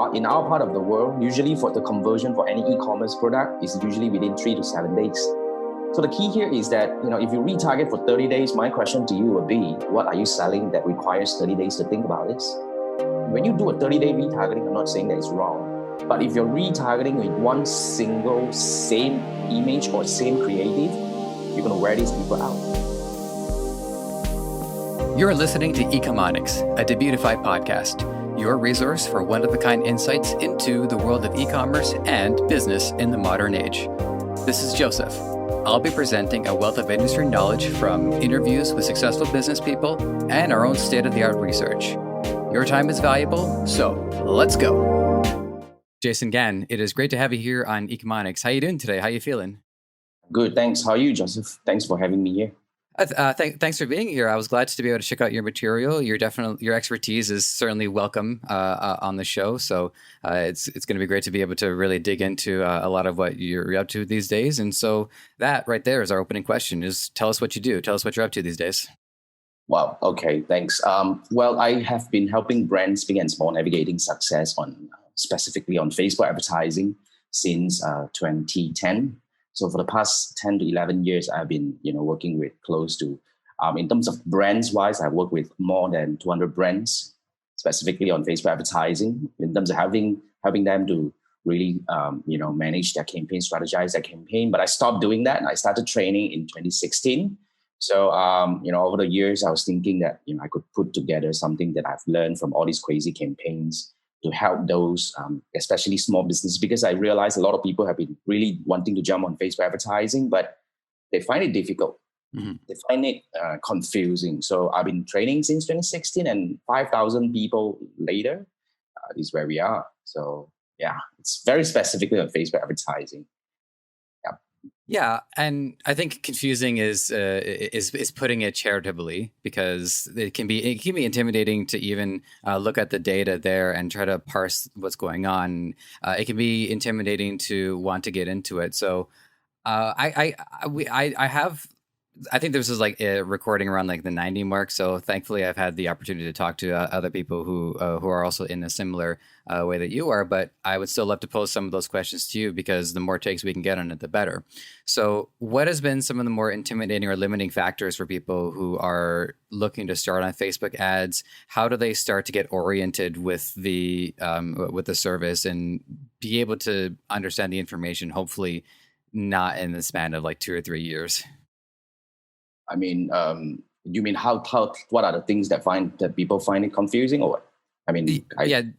In our part of the world, usually for the conversion for any e-commerce product is usually within 3 to 7 days. So the key here is that, if you retarget for 30 days, my question to you would be, what are you selling that requires 30 days to think about this? When you do a 30-day retargeting, I'm not saying that it's wrong, but if you're retargeting with one single same image or same creative, you're going to wear these people out. You're listening to Ecomonics, a Debutify podcast, your resource for one-of-a-kind insights into the world of e-commerce and business in the modern age. This is Joseph. I'll be presenting a wealth of industry knowledge from interviews with successful business people and our own state-of-the-art research. Your time is valuable, so let's go. Jason Gan, it is great to have you here on Ecomonics. How you doing today? How you feeling? Good, thanks. How are you, Joseph? Thanks for having me here. Thanks for being here. I was glad to be able to check out your material. Your expertise is certainly welcome on the show. So it's going to be great to be able to really dig into a lot of what you're up to these days. And so that right there is our opening question: is tell us what you do. Tell us what you're up to these days. Wow. Okay. Thanks. Well, I have been helping brands big and small navigating success specifically on Facebook advertising since 2010. So for the past 10 to 11 years, I've been, working with close to, in terms of brands wise, I've worked with more than 200 brands, specifically on Facebook advertising, in terms of helping them to really, manage their campaign, strategize their campaign. But I stopped doing that. And I started training in 2016. So, over the years, I was thinking that, I could put together something that I've learned from all these crazy campaigns to help those, especially small businesses, because I realized a lot of people have been really wanting to jump on Facebook advertising, but they find it difficult. Mm-hmm. They find it confusing. So I've been training since 2016, and 5,000 people later, this is where we are. So yeah, it's very specifically on Facebook advertising. Yeah, and I think confusing is putting it charitably, because it can be intimidating to even look at the data there and try to parse what's going on. It can be intimidating to want to get into it. So I think this is like a recording around like the 90 mark. So thankfully, I've had the opportunity to talk to other people who are also in a similar way that you are. But I would still love to pose some of those questions to you, because the more takes we can get on it, the better. So what has been some of the more intimidating or limiting factors for people who are looking to start on Facebook ads? How do they start to get oriented with the service and be able to understand the information, hopefully not in the span of like 2 or 3 years? I mean, you mean what are the things that people find it confusing, or what? I mean,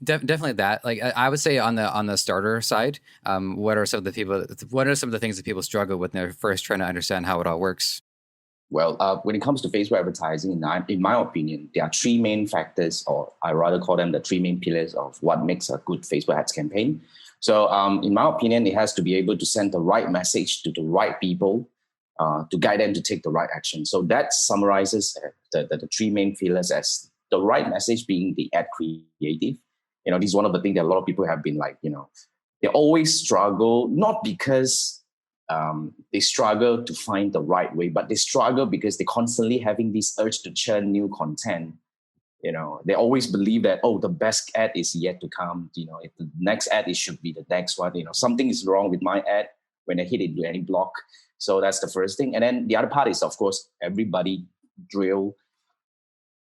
definitely that. Like I would say on the starter side, what are some of the things that people struggle with when they're first trying to understand how it all works? Well, when it comes to Facebook advertising, in my opinion, there are 3 main factors, or I rather call them the 3 main pillars of what makes a good Facebook ads campaign. So in my opinion, it has to be able to send the right message to the right people, to guide them to take the right action. So that summarizes the 3 main pillars as the right message being the ad creative. This is one of the things that a lot of people have been like, they always struggle, not because they struggle to find the right way, but they struggle because they're constantly having this urge to churn new content. They always believe that, the best ad is yet to come. If the next ad, it should be the next one. Something is wrong with my ad when I hit into any block. So that's the first thing. And then the other part is, of course, everybody drill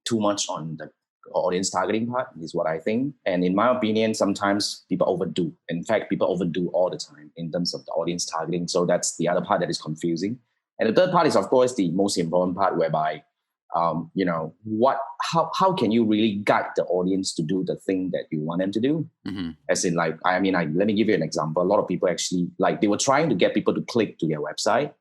too much on the audience targeting part, is what I think. And in my opinion, sometimes people overdo. In fact, people overdo all the time in terms of the audience targeting. So that's the other part that is confusing. And the third part is, of course, the most important part, whereby, how can you really guide the audience to do the thing that you want them to do? Mm-hmm. As in, let me give you an example. A lot of people actually, they were trying to get people to click to their website,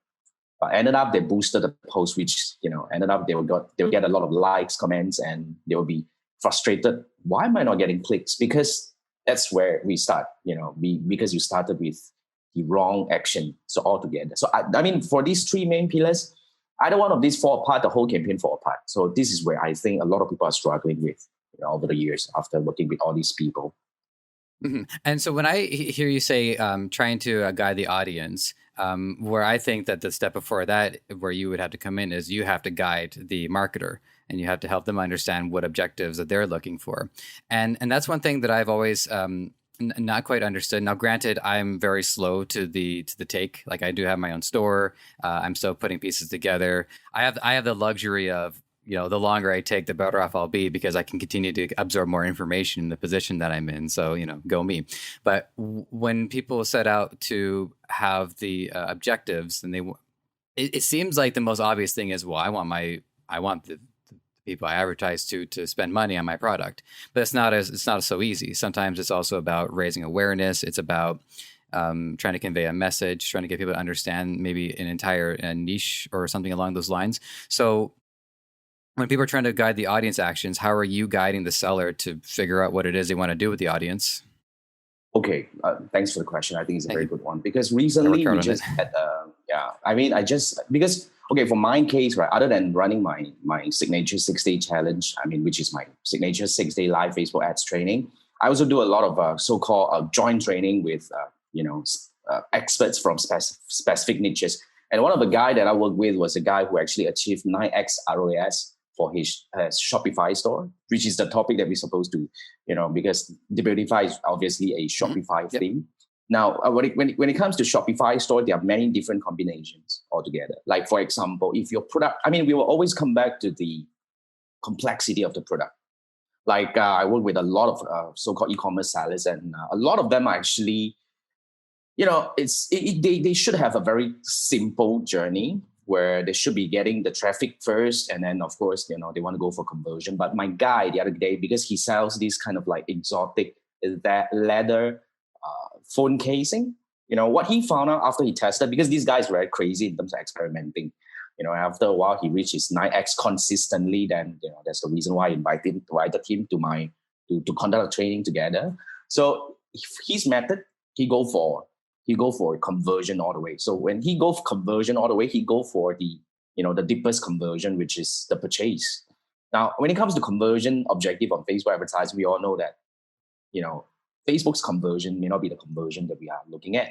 but ended up they boosted the post, which, ended up they will get a lot of likes, comments, and they will be frustrated. Why am I not getting clicks? Because that's where we start, because you started with the wrong action. So altogether. So I mean, for these 3 main pillars, either one of these fall apart, the whole campaign fall apart. So this is where I think a lot of people are struggling with, over the years after working with all these people. Mm-hmm. And so when I hear you say trying to guide the audience, where I think that the step before that, where you would have to come in, is you have to guide the marketer, and you have to help them understand what objectives that they're looking for. And that's one thing that I've always Not quite understood. Now, granted, I'm very slow to the take. Like I do have my own store. I'm still putting pieces together. I have the luxury of, the longer I take, the better off I'll be because I can continue to absorb more information in the position that I'm in. So, go me. But when people set out to have the objectives, and it seems like the most obvious thing is, well, I want the people I advertise to spend money on my product, but it's not so easy. Sometimes it's also about raising awareness. It's about trying to convey a message, trying to get people to understand maybe an entire niche or something along those lines. So when people are trying to guide the audience actions, how are you guiding the seller to figure out what it is they want to do with the audience? Okay, thanks for the question. I think it's a very good one because recently we just had, because for my case, right, other than running my signature 6-day challenge, which is my signature 6-day live Facebook ads training, I also do a lot of so-called joint training with experts from specific niches. And one of the guy that I worked with was a guy who actually achieved 9x ROAS for his Shopify store, which is the topic that we're supposed to, because Debutify is obviously a Shopify theme. Now, when it comes to Shopify store, there are many different combinations altogether. Like, for example, if your product, we will always come back to the complexity of the product. Like I work with a lot of so-called e-commerce sellers, and a lot of them are actually, they should have a very simple journey where they should be getting the traffic first. And then, of course, they want to go for conversion. But my guy the other day, because he sells these kind of like exotic leather phone casing, what he found out after he tested, because these guys were very crazy in terms of experimenting. After a while, he reached his 9x consistently. Then, that's the reason why I invited him to conduct a training together. So his method, he go for conversion all the way. So when he go for conversion all the way, he go for the deepest conversion, which is the purchase. Now, when it comes to conversion objective on Facebook advertising, we all know that, Facebook's conversion may not be the conversion that we are looking at.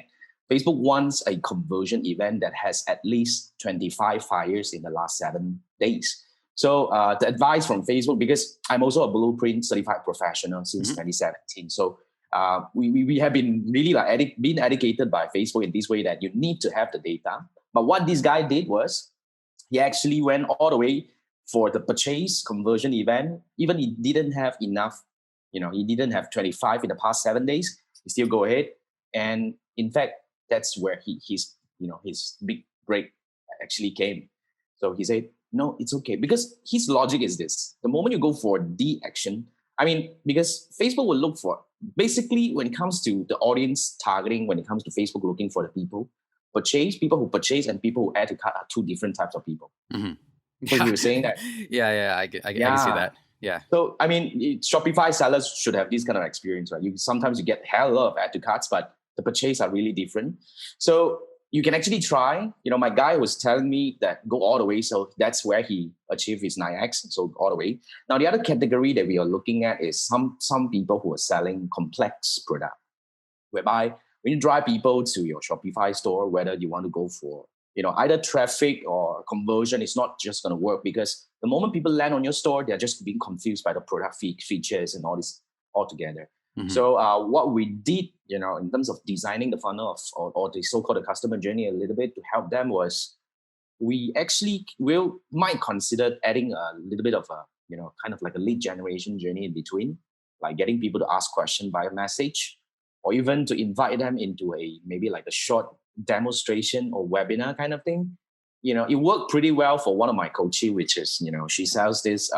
Facebook wants a conversion event that has at least 25 fires in the last 7 days. So the advice from Facebook, because I'm also a Blueprint certified professional since 2017. So we have been really being educated by Facebook in this way that you need to have the data. But what this guy did was he actually went all the way for the purchase conversion event. Even he didn't have enough, he didn't have 25 in the past 7 days. He still go ahead. And in fact, that's where his big break actually came. So he said, no, it's okay. Because his logic is this. The moment you go for the action, because Facebook will look for, basically when it comes to the audience targeting, when it comes to Facebook looking for the people who purchase and people who add to cart are two different types of people. So you were saying that. I can see that. Yeah. So, Shopify sellers should have this kind of experience, right? Sometimes you get hell lot of add to carts, but the purchase are really different. So you can actually try, my guy was telling me that go all the way. So that's where he achieved his 9x. So all the way. Now, the other category that we are looking at is some people who are selling complex product, whereby when you drive people to your Shopify store, whether you want to go for, either traffic or conversion, it's not just going to work because the moment people land on your store, they're just being confused by the product features and all this altogether. So what we did, in terms of designing the funnel or the so-called customer journey a little bit to help them was we actually might consider adding a little bit of a, kind of like a lead generation journey in between, like getting people to ask questions via message or even to invite them into maybe like a short demonstration or webinar kind of thing. It worked pretty well for one of my coaches, which is, she sells this,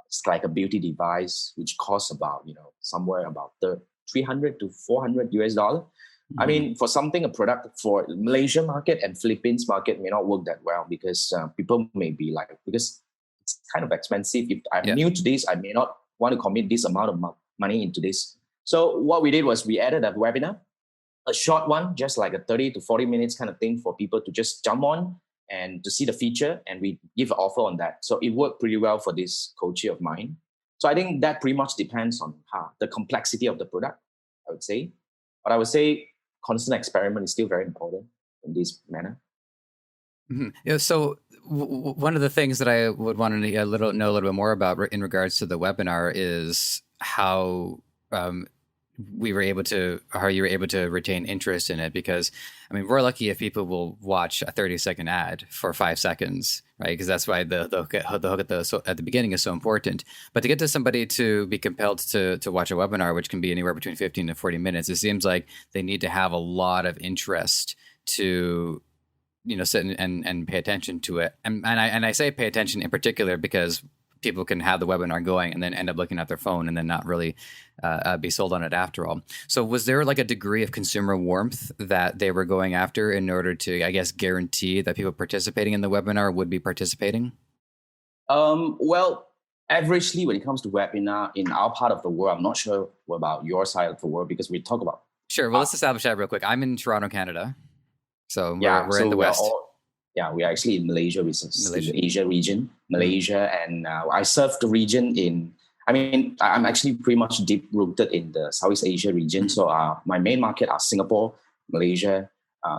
it's like a beauty device, which costs about, somewhere about $300 to $400 US. For something, a product for Malaysian market and Philippines market may not work that well because people may be like, because it's kind of expensive. If I'm new to this, I may not want to commit this amount of money into this. So what we did was we added a webinar, a short one, just like a 30 to 40 minutes kind of thing for people to just jump on and to see the feature, and we give an offer on that. So it worked pretty well for this coachee of mine. So I think that pretty much depends on the complexity of the product, I would say. But I would say constant experiment is still very important in this manner. Yeah, so one of the things that I would want to know a little bit more about in regards to the webinar is how how you were able to retain interest in it. Because I mean, we're lucky if people will watch a 30-second ad for 5 seconds, right? Because that's why the hook at the beginning is so important. But to get to somebody to be compelled to watch a webinar, which can be anywhere between 15 to 40 minutes, it seems like they need to have a lot of interest to sit and pay attention to it. And I say pay attention in particular because people can have the webinar going and then end up looking at their phone and then not really be sold on it after all. So was there like a degree of consumer warmth that they were going after in order to, I guess, guarantee that people participating in the webinar would be participating? Well, averagely, when it comes to webinar in our part of the world, I'm not sure about your side of the world because we talk about. Sure. Well, let's establish that real quick. I'm in Toronto, Canada. So we're in the West. We are actually in Malaysia, which is the Asia region, Malaysia. And I serve the region I'm actually pretty much deep rooted in the Southeast Asia region. So my main market are Singapore, Malaysia,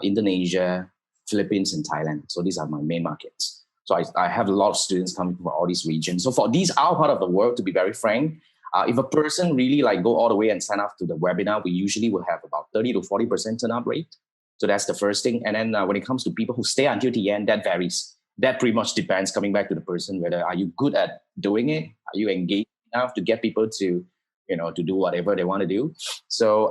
Indonesia, Philippines, and Thailand. So these are my main markets. So I have a lot of students coming from all these regions. So for our part of the world, to be very frank, if a person really go all the way and sign up to the webinar, we usually will have about 30 to 40% turn up rate. So that's the first thing. And then when it comes to people who stay until the end, that varies. That pretty much depends, coming back to the person, whether are you good at doing it? Are you engaged enough to get people to, to do whatever they want to do? So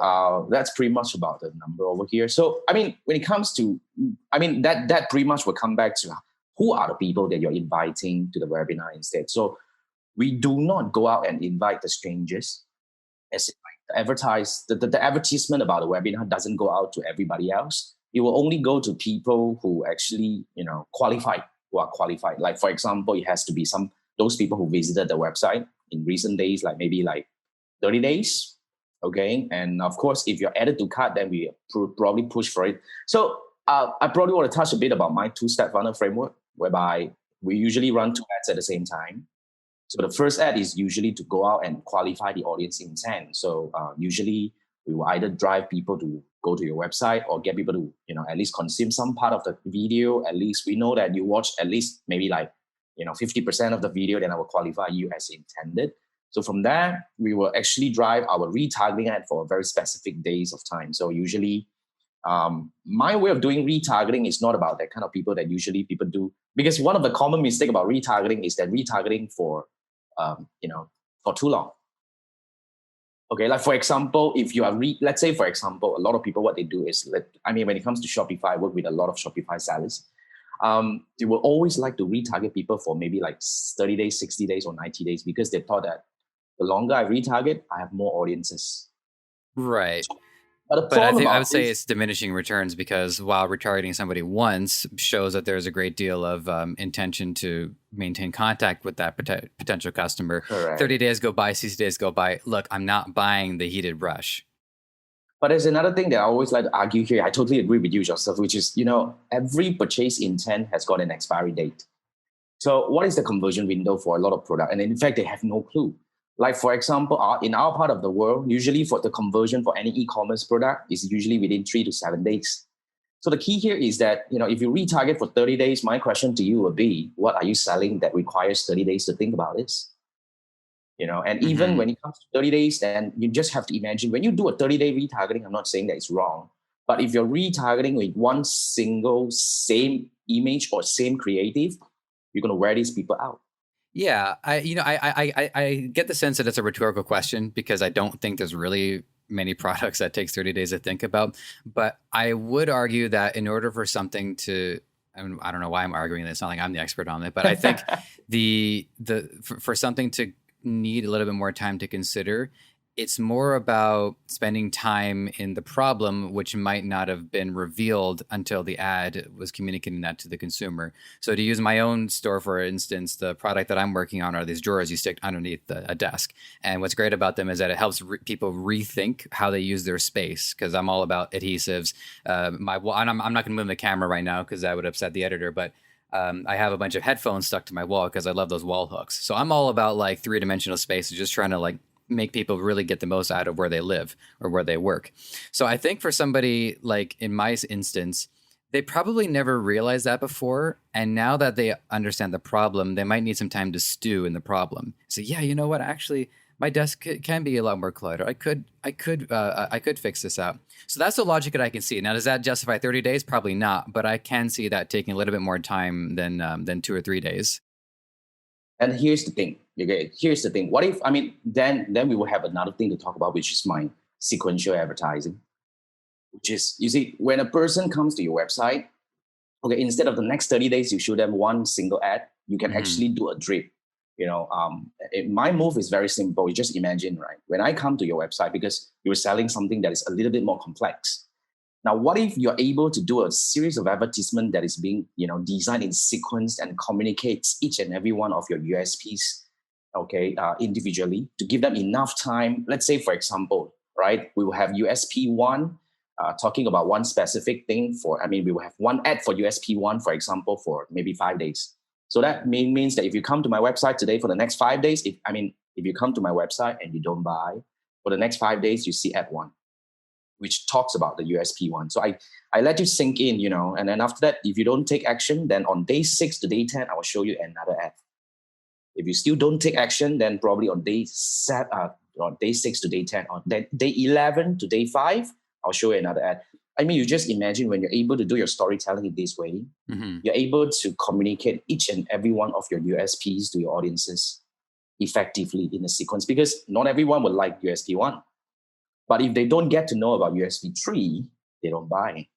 that's pretty much about the number over here. So, I mean, when it comes to, that pretty much will come back to who are the people that you're inviting to the webinar instead. So we do not go out and invite the strangers. As the advertisement about the webinar doesn't go out to everybody else. It will only go to people who actually, who are qualified. Like, for example, it has to be those people who visited the website in recent days, like maybe 30 days. Okay. And of course, if you're added to cart, then we probably push for it. So I probably want to touch a bit about my two-step funnel framework, whereby we usually run 2 ads at the same time. So the first ad is usually to go out and qualify the audience intent. So usually we will either drive people to go to your website or get people to, at least consume some part of the video. At least we know that you watch at least maybe 50% of the video, then I will qualify you as intended. So from there, we will actually drive our retargeting ad for a very specific days of time. So usually my way of doing retargeting is not about that kind of people that usually people do. Because one of the common mistakes about retargeting is that retargeting for too long. Okay, like for example, if you are, let's say for example, a lot of people, what they do is, when it comes to Shopify, I work with a lot of Shopify sellers. They will always like to retarget people for maybe 30 days, 60 days, or 90 days, because they thought that the longer I retarget, I have more audiences. Right. So, but I would say it's diminishing returns, because while retargeting somebody once shows that there's a great deal of intention to maintain contact with that potential customer. Correct. 30 days go by, 60 days go by. Look, I'm not buying the heated brush. But there's another thing that I always like to argue here. I totally agree with you, Joseph, which is, every purchase intent has got an expiry date. So what is the conversion window for a lot of product? And in fact, they have no clue. Like, for example, in our part of the world, usually for the conversion for any e-commerce product is usually within 3 to 7 days. So the key here is that, if you retarget for 30 days, my question to you would be, what are you selling that requires 30 days to think about this? And even when it comes to 30 days, then you just have to imagine when you do a 30-day retargeting, I'm not saying that it's wrong, but if you're retargeting with one single same image or same creative, you're going to wear these people out. Yeah, I get the sense that it's a rhetorical question, because I don't think there's really many products that takes 30 days to think about. But I would argue that in order for something to, I don't know why I'm arguing this, it's not like I'm the expert on it, but I think for something to need a little bit more time to consider, it's more about spending time in the problem, which might not have been revealed until the ad was communicating that to the consumer. So to use my own store, for instance, the product that I'm working on are these drawers you stick underneath a desk. And what's great about them is that it helps people rethink how they use their space, because I'm all about adhesives. I'm not going to move the camera right now because that would upset the editor, but I have a bunch of headphones stuck to my wall because I love those wall hooks. So I'm all about 3-dimensional space, just trying to make people really get the most out of where they live or where they work. So I think for somebody in my instance, they probably never realized that before. And now that they understand the problem, they might need some time to stew in the problem. So yeah, you know what? Actually, my desk can be a lot more cluttered. I could fix this out. So that's the logic that I can see. Now, does that justify 30 days? Probably not, but I can see that taking a little bit more time than 2 or 3 days. And here's the thing. Okay, here's the thing. What if, I mean, then we will have another thing to talk about, which is my sequential advertising, which is, you see, when a person comes to your website, okay, instead of the next 30 days, you show them one single ad, you can actually do a drip. My move is very simple. You just imagine, right? When I come to your website, because you're selling something that is a little bit more complex. Now, what if you're able to do a series of advertisement that is being, designed in sequence and communicates each and every one of your USPs, okay, individually to give them enough time. Let's say, for example, right, we will have USP one talking about one specific thing we will have one ad for USP one, for example, for maybe 5 days. So that means that if you come to my website today for the next 5 days, if you come to my website and you don't buy, for the next 5 days, you see ad one, which talks about the USP one. So I let you sink in, and then after that, if you don't take action, then on day 6 to day 10, I will show you another ad. If you still don't take action, then probably on day 6 to day 10, on day 11 to day 5, I'll show you another ad. You just imagine when you're able to do your storytelling in this way, you're able to communicate each and every one of your USPs to your audiences effectively in a sequence, because not everyone would like USP 1. But if they don't get to know about USP 3, they don't buy.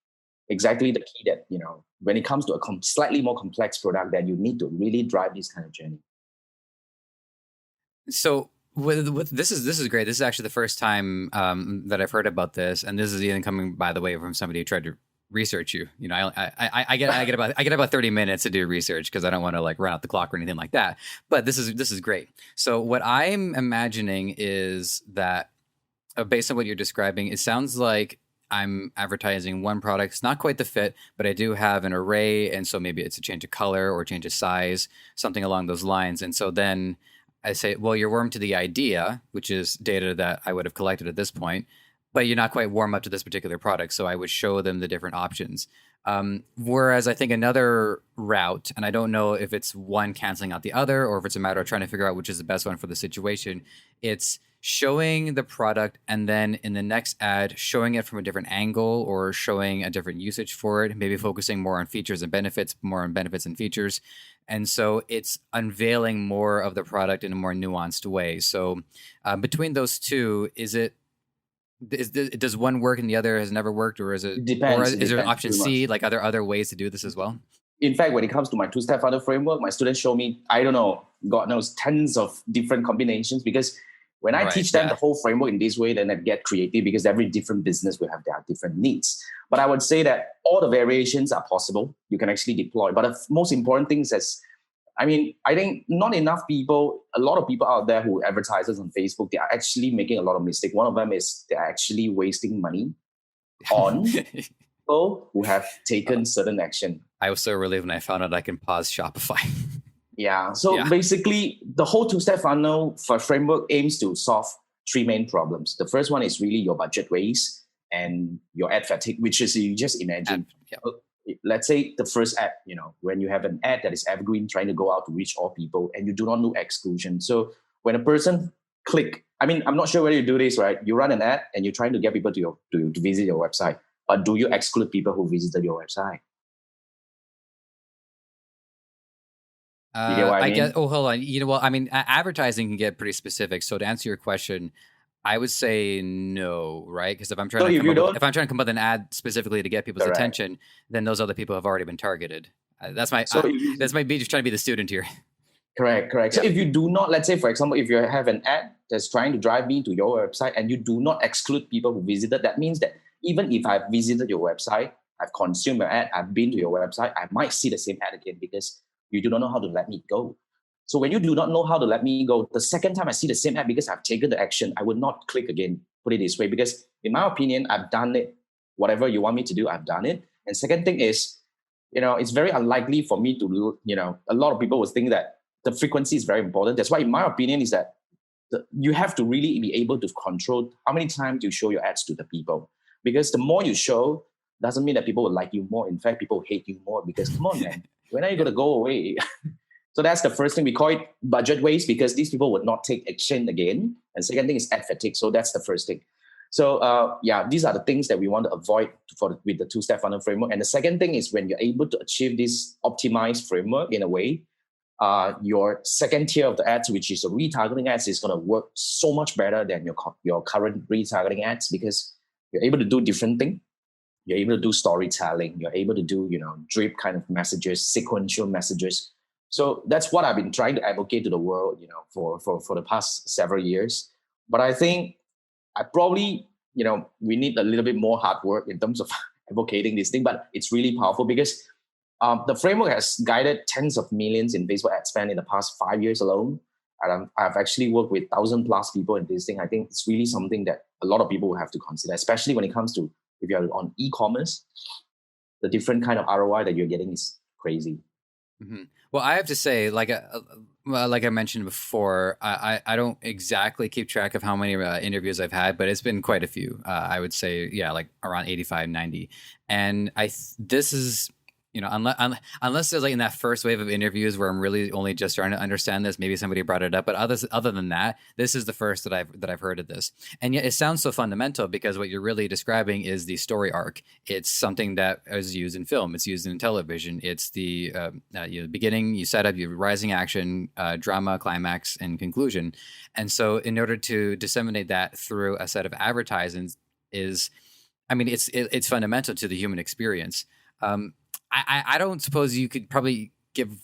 Exactly the key that, when it comes to a slightly more complex product, that you need to really drive this kind of journey. So with this is great. This is actually the first time that I've heard about this, and this is even coming, by the way, from somebody who tried to research you. I get about 30 minutes to do research because I don't want to run out the clock or anything like that. But this is great. So what I'm imagining is that based on what you're describing, it sounds like I'm advertising one product. It's not quite the fit, but I do have an array, and so maybe it's a change of color or change of size, something along those lines. And so then I say, well, you're warm to the idea, which is data that I would have collected at this point, but you're not quite warm up to this particular product. So I would show them the different options. Whereas I think another route, and I don't know if it's one canceling out the other or if it's a matter of trying to figure out which is the best one for the situation, it's showing the product and then in the next ad, showing it from a different angle or showing a different usage for it, maybe focusing more on features and benefits, more on benefits and features. And so it's unveiling more of the product in a more nuanced way. So between those two, does one work and the other has never worked, or is it? Depends. Or is there an option C? Are there other ways to do this as well? In fact, when it comes to my two-step funnel framework, my students show me, I don't know, God knows, tons of different combinations, because when I teach them the whole framework in this way, then they get creative, because every different business will have their different needs. But I would say that all the variations are possible. You can actually deploy. But the most important thing is, I think not enough people, a lot of people out there who advertises on Facebook, they are actually making a lot of mistakes. One of them is they're actually wasting money on people who have taken certain action. I was so relieved when I found out I can pause Shopify. Yeah. So basically, the whole two-step funnel for framework aims to solve 3 main problems. The first one is really your budget waste and your ad fatigue, which is, you just imagine, let's say the first ad, when you have an ad that is evergreen, trying to go out to reach all people, and you do not do exclusion. So when a person click, I'm not sure whether you do this, right? You run an ad and you're trying to get people to visit your website, but do you exclude people who visited your website? You get what I mean? guess. Oh, hold on. Advertising can get pretty specific. So to answer your question, I would say no, right? Because if I'm trying to come up with an ad specifically to get people's attention, then those other people have already been targeted. That's my just trying to be the student here. Correct. So if you do not, let's say, for example, if you have an ad that's trying to drive me to your website and you do not exclude people who visited, that means that even if I've visited your website, I've consumed your ad, I've been to your website, I might see the same ad again, because you do not know how to let me go. So when you do not know how to let me go, the second time I see the same ad, because I've taken the action, I would not click again, put it this way, because in my opinion, I've done it. Whatever you want me to do, I've done it. And second thing is, it's very unlikely for me to, a lot of people would think that the frequency is very important. That's why, in my opinion, is that you have to really be able to control how many times you show your ads to the people. Because the more you show, doesn't mean that people will like you more. In fact, people hate you more, because come on, man, when are you going to go away? So that's the first thing. We call it budget waste because these people would not take action again. And second thing is ad fatigue. So that's the first thing. So these are the things that we want to avoid with the two-step funnel framework. And the second thing is when you're able to achieve this optimized framework in a way, your second tier of the ads, which is the retargeting ads, is going to work so much better than your current retargeting ads because you're able to do different things. You're able to do storytelling. You're able to do, drip kind of messages, sequential messages. So that's what I've been trying to advocate to the world, for the past several years. But I think I probably, we need a little bit more hard work in terms of advocating this thing, but it's really powerful because the framework has guided tens of millions in Facebook ad spend in the past 5 years alone. And I've actually worked with 1,000+ people in this thing. I think it's really something that a lot of people will have to consider, especially when it comes to if you're on e-commerce, the different kind of ROI that you're getting is crazy. Mm-hmm. Well, I have to say, like I mentioned before, I don't exactly keep track of how many interviews I've had, but it's been quite a few. I would say, like around 85, 90. And this is, unless there's like in that first wave of interviews where I'm really only just starting to understand this, maybe somebody brought it up, but other than that, this is the first that I've heard of this. And yet it sounds so fundamental because what you're really describing is the story arc. It's something that is used in film. It's used in television. It's the beginning, you set up your rising action, drama, climax, and conclusion. And so in order to disseminate that through a set of advertisements it's fundamental to the human experience. I don't suppose you could probably give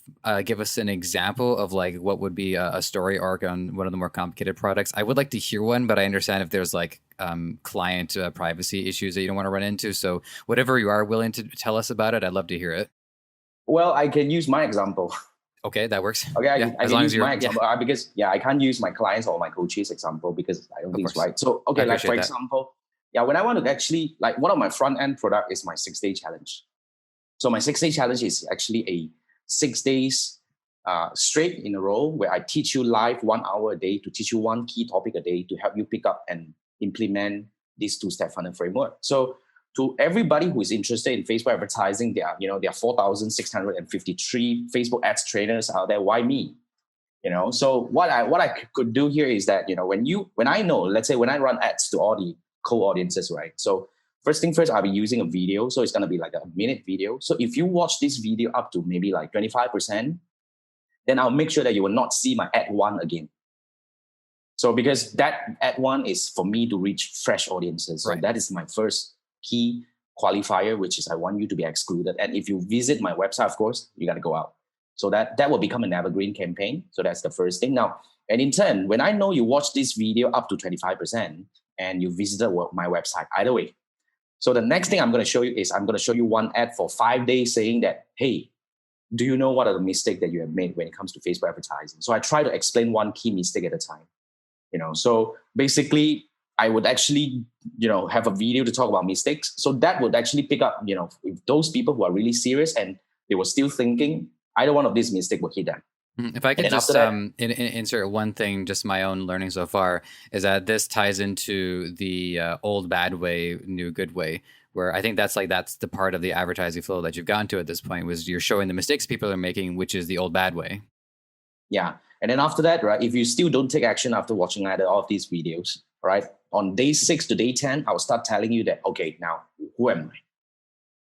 us an example of like what would be a story arc on one of the more complicated products. I would like to hear one, but I understand if there's like client privacy issues that you don't want to run into. So whatever you are willing to tell us about it, I'd love to hear it. Well, I can use my example. Okay, that works. Okay, I can use my example because I can't use my clients or my coaches example because I don't think it's right. So like for example, when I want to actually like one of my front end product is my 6-day challenge. So my 6-day challenge is actually a 6 days straight in a row where I teach you live 1 hour a day to teach you one key topic a day to help you pick up and implement this two-step funnel framework. So to everybody who is interested in Facebook advertising, there are 4,653 Facebook ads trainers out there. Why me? So what I could do here is that, when I know, let's say when I run ads to all the co-audiences, right? So first thing first, I'll be using a video. So it's going to be like a minute video. So if you watch this video up to maybe like 25%, then I'll make sure that you will not see my ad one again. So because that ad one is for me to reach fresh audiences. So that is my first key qualifier, which is I want you to be excluded. And if you visit my website, of course, you got to go out. So that will become an evergreen campaign. So that's the first thing. Now, and in turn, when I know you watch this video up to 25% and you visited my website, either way, so the next thing I'm going to show you is I'm going to show you one ad for 5 days saying that, hey, do you know what are the mistakes that you have made when it comes to Facebook advertising? So I try to explain one key mistake at a time. So basically I would actually, have a video to talk about mistakes. So that would actually pick up, if those people who are really serious and they were still thinking, either one of these mistakes will hit them. If I could just insert one thing, just my own learning so far, is that this ties into the old bad way, new good way, where I think that's the part of the advertising flow that you've gotten to at this point, was you're showing the mistakes people are making, which is the old bad way. Yeah. And then after that, right, if you still don't take action after watching either of these videos, right, on day 6 to day 10, I'll start telling you that, okay, now who am I?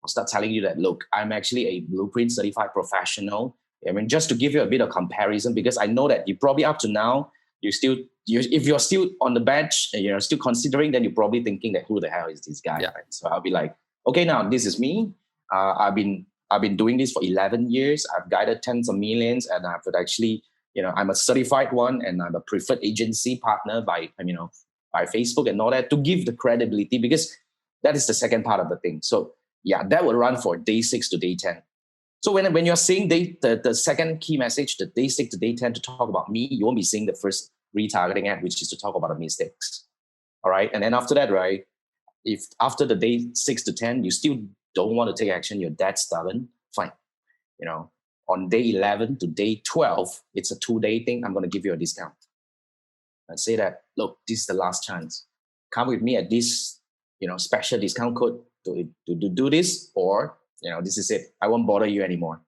I'll start telling you that, look, I'm actually a Blueprint certified professional. Just to give you a bit of comparison, because I know that you probably up to now, if you're still on the bench and you're still considering, then you're probably thinking that who the hell is this guy? Yeah. Right? So I'll be like, okay, now this is me. I've been doing this for 11 years. I've guided tens of millions, and I've actually, I'm a certified one, and I'm a preferred agency partner by Facebook and all that, to give the credibility, because that is the second part of the thing. So that will run for day 6 to day 10. So when you're seeing the second key message, the day 6 to day 10 to talk about me, you won't be seeing the first retargeting ad, which is to talk about the mistakes. All right. And then after that, right, if after the day 6 to 10, you still don't want to take action, you're that stubborn, fine. On day 11 to day 12, it's a 2-day thing. I'm going to give you a discount. And say that, look, this is the last chance. Come with me at this, special discount code to do this, or this is it. I won't bother you anymore.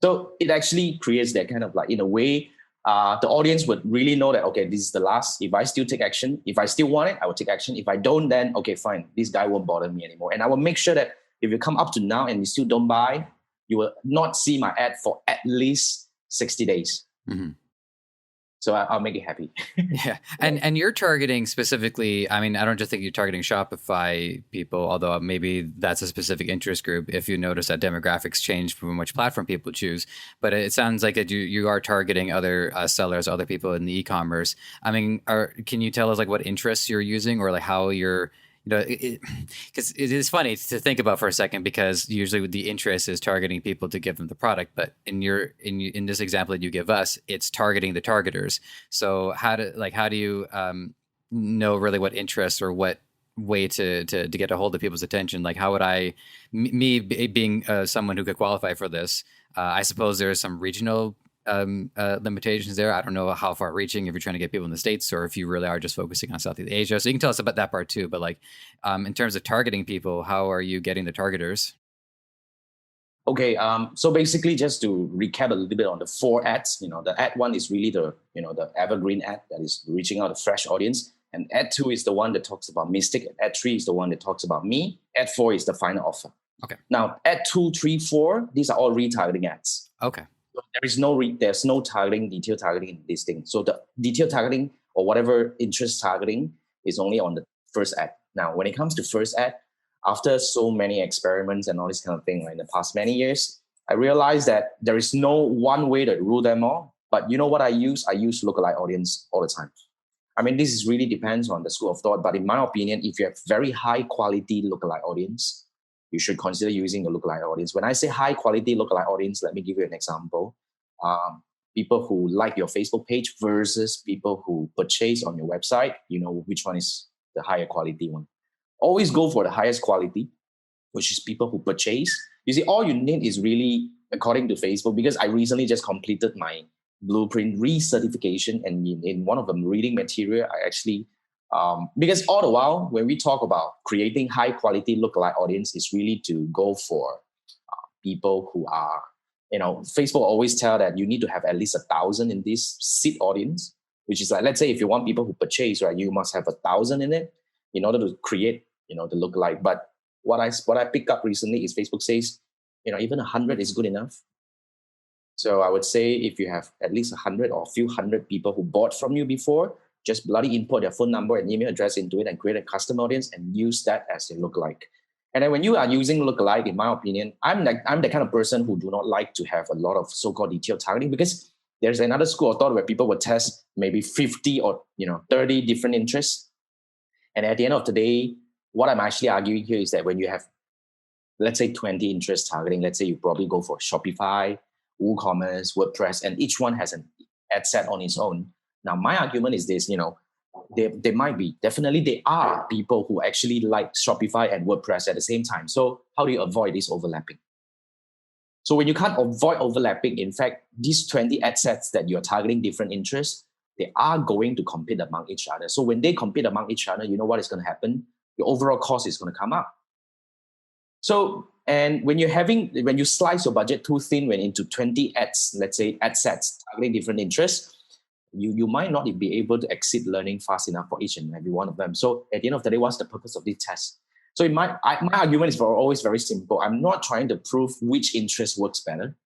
So it actually creates that kind of like, in a way, the audience would really know that, okay, this is the last. If I still take action, if I still want it, I will take action. If I don't, then okay, fine. This guy won't bother me anymore. And I will make sure that if you come up to now and you still don't buy, you will not see my ad for at least 60 days. Mm-hmm. So I'll make it happy. Yeah. And you're targeting specifically, I mean, I don't just think you're targeting Shopify people, although maybe that's a specific interest group if you notice that demographics change from which platform people choose. But it sounds like that you are targeting other sellers, other people in the e-commerce. I mean, can you tell us like what interests you're using or like how you're, because it is funny to think about for a second, because usually the interest is targeting people to give them the product, but in this example that you give us, it's targeting the targeters. So how do you know really what interests or what way to get a hold of people's attention? Like how would me being someone who could qualify for this, I suppose there's some regional limitations there. I don't know how far reaching, if you're trying to get people in the States or if you really are just focusing on Southeast Asia. So you can tell us about that part too. But like in terms of targeting people, how are you getting the targeters? Okay, so basically just to recap a little bit on the 4 ads, the ad 1 is really the evergreen ad that is reaching out a fresh audience. And ad 2 is the one that talks about Mystic. And ad 3 is the one that talks about me. Ad 4 is the final offer. Okay. Now, ad 2, 3, 4, these are all retargeting ads. Okay. So there's no targeting, detailed targeting in this thing. So the detailed targeting or whatever interest targeting is only on the first ad. Now, when it comes to first ad, after so many experiments and all this kind of thing, like in the past many years, I realized that there is no one way to rule them all. But you know what I use? I use lookalike audience all the time. I mean, this is really depends on the school of thought. But in my opinion, if you have very high quality lookalike audience, you should consider using a lookalike audience. When I say high quality lookalike audience, let me give you an example. People who like your Facebook page versus people who purchase on your website, which one is the higher quality one. Always go for the highest quality, which is people who purchase. You see, all you need is really, according to Facebook, because I recently just completed my blueprint recertification, and in one of the reading material, I actually because all the while, when we talk about creating high quality lookalike audience, is really to go for people who are, Facebook always tell that you need to have at least 1,000 in this seed audience, which is like, let's say if you want people who purchase, right, you must have 1,000 in it in order to create, the lookalike. But what I picked up recently is Facebook says, even 100 is good enough. So I would say if you have at least 100 or a few hundred people who bought from you before, just bloody input their phone number and email address into it and create a custom audience and use that as your lookalike. And then when you are using lookalike, in my opinion, I'm the kind of person who do not like to have a lot of so-called detailed targeting, because there's another school of thought where people would test maybe 50 or 30 different interests. And at the end of the day, what I'm actually arguing here is that when you have, let's say 20 interest targeting, let's say you probably go for Shopify, WooCommerce, WordPress, and each one has an ad set on its own. Now, my argument is this, there might be, definitely there are people who actually like Shopify and WordPress at the same time. So how do you avoid this overlapping? So when you can't avoid overlapping, in fact, these 20 ad sets that you're targeting different interests, they are going to compete among each other. So when they compete among each other, you know what is going to happen? Your overall cost is going to come up. So, and when you slice your budget too thin, when into 20 ads, let's say ad sets targeting different interests, you might not be able to exceed learning fast enough for each and every one of them. So at the end of the day, what's the purpose of this test? So my argument is always very simple. I'm not trying to prove which interest works better.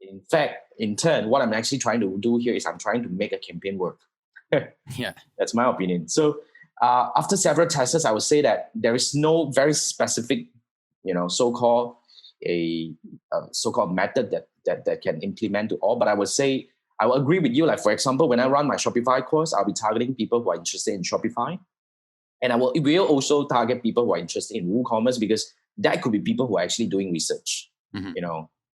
In fact, in turn, what I'm actually trying to do here is I'm trying to make a campaign work. Yeah, that's my opinion. So after several tests, I would say that there is no very specific, so-called method that can implement to all. But I would say, I will agree with you. Like, for example, when I run my Shopify course, I'll be targeting people who are interested in Shopify. And I will also target people who are interested in WooCommerce, because that could be people who are actually doing research,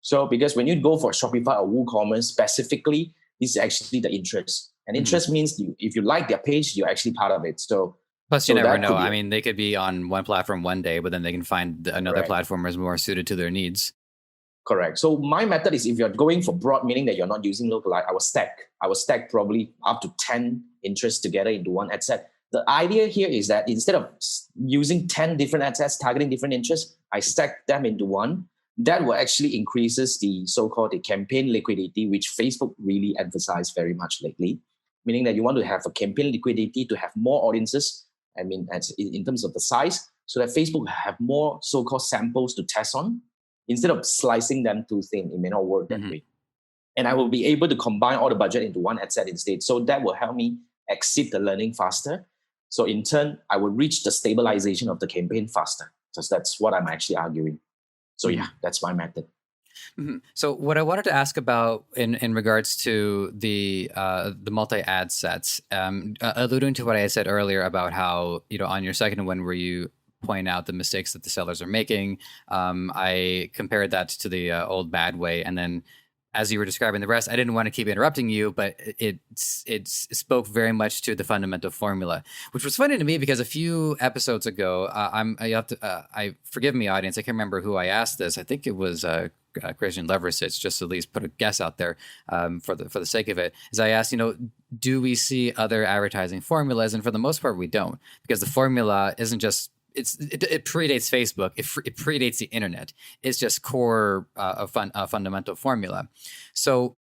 So because when you go for Shopify or WooCommerce specifically, this is actually the interest. And interest means if you like their page, you're actually part of it. So plus, you never know. I mean, they could be on one platform one day, but then they can find another platform is more suited to their needs. Correct. So my method is, if you're going for broad, meaning that you're not using lookalike, I will stack probably up to 10 interests together into one ad set. The idea here is that instead of using 10 different ad sets targeting different interests, I stack them into one. that will actually increases the so-called the campaign liquidity, which Facebook really emphasized very much lately, meaning that you want to have a campaign liquidity to have more audiences. I mean, in terms of the size, so that Facebook have more so-called samples to test on instead of slicing them too thin. It may not work that way. And I will be able to combine all the budget into one ad set instead. So that will help me exceed the learning faster. So in turn, I will reach the stabilization of the campaign faster. So that's what I'm actually arguing. So yeah, that's my method. Mm-hmm. So what I wanted to ask about in regards to the multi-ad sets, alluding to what I said earlier about how, on your second one where you point out the mistakes that the sellers are making, I compared that to the old bad way. And then as you were describing the rest, I didn't want to keep interrupting you, but it spoke very much to the fundamental formula, which was funny to me because a few episodes ago, I forgive me, audience, I can't remember who I asked this. I think it was Christian Leversich, just to at least put a guess out there for the sake of it. Is I asked, do we see other advertising formulas? And for the most part, we don't, because the formula isn't just. It predates Facebook. It predates the internet. It's just core fundamental formula. So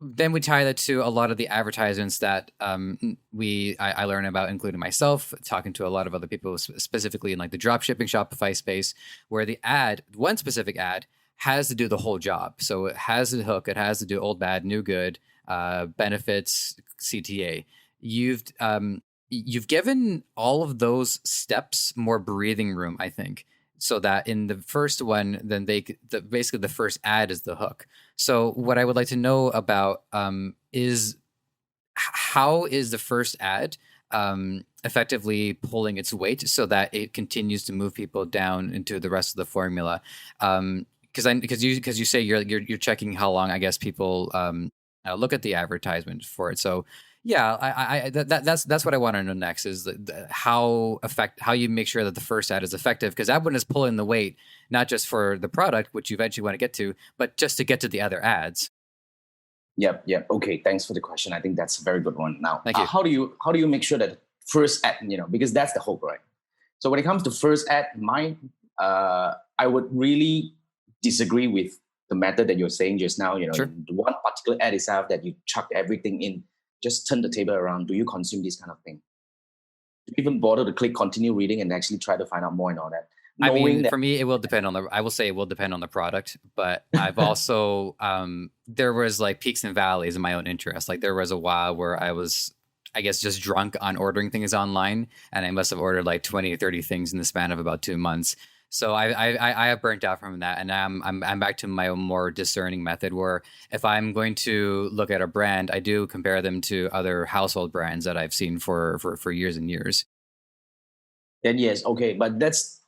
then we tie that to a lot of the advertisements that I learn about, including myself, talking to a lot of other people, specifically in like the dropshipping Shopify space, where the one specific ad has to do the whole job. So it has the hook. It has to do old, bad, new, good, benefits, CTA. You've given all of those steps more breathing room, I think, so that in the first one, then basically the first ad is the hook. So what I would like to know about is how is the first ad effectively pulling its weight so that it continues to move people down into the rest of the formula? Because you say you're checking how long, I guess, people look at the advertisement for it. So yeah, that's what I want to know next is how you make sure that the first ad is effective, because that one is pulling the weight not just for the product, which you eventually want to get to, but just to get to the other ads. Yep. Okay, thanks for the question. I think that's a very good one. Now, Thank you. How do you make sure that first ad, because that's the hope, right? So when it comes to first ad, I would really disagree with the method that you're saying just now. Sure. The one particular ad itself that you chuck everything in, just turn the table around. Do you consume this kind of thing? Do you even bother to click continue reading and actually try to find out more and all that? For me, it will depend on I will say it will depend on the product, but I've also, there was like peaks and valleys in my own interest. Like there was a while where I was, I guess, just drunk on ordering things online, and I must have ordered like 20 or 30 things in the span of about 2 months. So I have burnt out from that, and I'm back to my own more discerning method, where if I'm going to look at a brand, I do compare them to other household brands that I've seen for years and years. Then yes, okay, but that's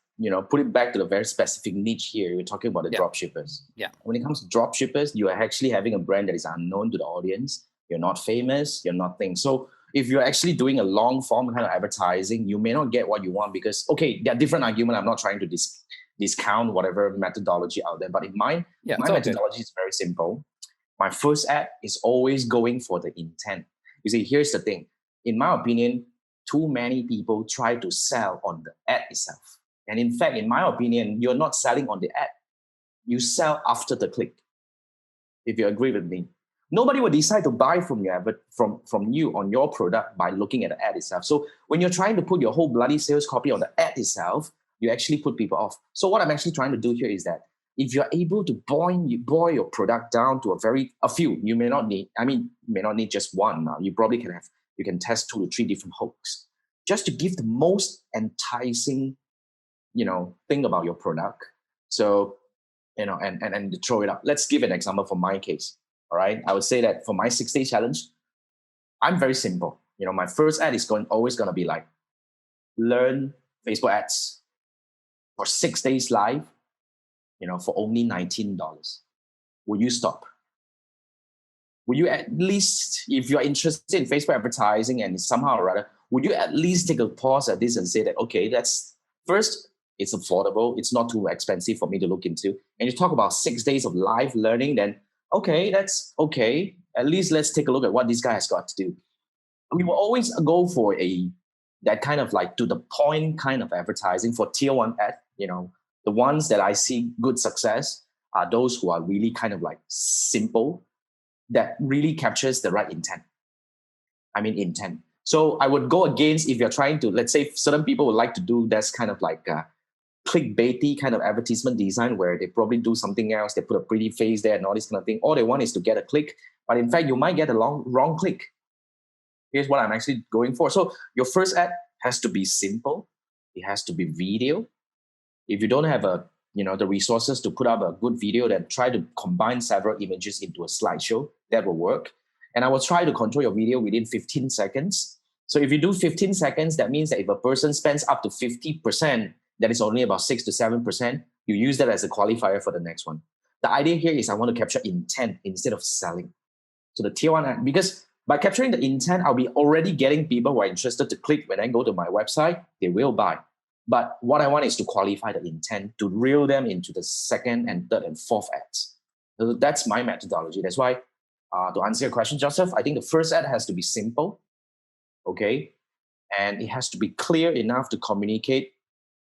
put it back to the very specific niche here. We're talking about the drop shippers. Yeah. When it comes to drop shippers, you are actually having a brand that is unknown to the audience. You're not famous. You're nothing. So if you're actually doing a long form kind of advertising, you may not get what you want because, okay, there are different arguments. I'm not trying to discount whatever methodology out there. But in my methodology is very simple. My first ad is always going for the intent. You see, here's the thing. In my opinion, too many people try to sell on the ad itself. And in fact, in my opinion, you're not selling on the ad. You sell after the click. If you agree with me. Nobody will decide to buy from you on your product by looking at the ad itself. So when you're trying to put your whole bloody sales copy on the ad itself, you actually put people off. So what I'm actually trying to do here is that if you're able to boil your product down to a few, you may not need just one. Now you probably can test 2 to 3 different hooks just to give the most enticing, thing about your product. So, and to throw it up. Let's give an example for my case. All right. I would say that for my 6-day challenge, I'm very simple. My first ad is always going to be like, learn Facebook ads for 6 days live, for only $19. Will you stop? Will you at least, if you're interested in Facebook advertising and somehow or other, would you at least take a pause at this and say that, okay, that's first, it's affordable. It's not too expensive for me to look into. And you talk about 6 days of live learning, then okay, that's okay. At least let's take a look at what this guy has got to do. We will always go for that kind of like to the point kind of advertising for tier 1 ad, the ones that I see good success. are those who are really kind of like simple, that really captures the right intent. Intent. So I would go against, if you're trying to, let's say certain people would like to do that's kind of like a clickbaity kind of advertisement design where they probably do something else. They put a pretty face there and all this kind of thing. All they want is to get a click. But in fact, you might get a wrong click. Here's what I'm actually going for. So your first ad has to be simple. It has to be video. If you don't have the resources to put up a good video, then try to combine several images into a slideshow. That will work. And I will try to control your video within 15 seconds. So if you do 15 seconds, that means that if a person spends up to 50%, that is only about 6 to 7%, you use that as a qualifier for the next one. The idea here is I want to capture intent instead of selling. So the tier 1 ad, because by capturing the intent, I'll be already getting people who are interested to click. When I go to my website, they will buy. But what I want is to qualify the intent, to reel them into the second and third and fourth ads. So that's my methodology. That's why, to answer your question, Joseph, I think the first ad has to be simple, okay? And it has to be clear enough to communicate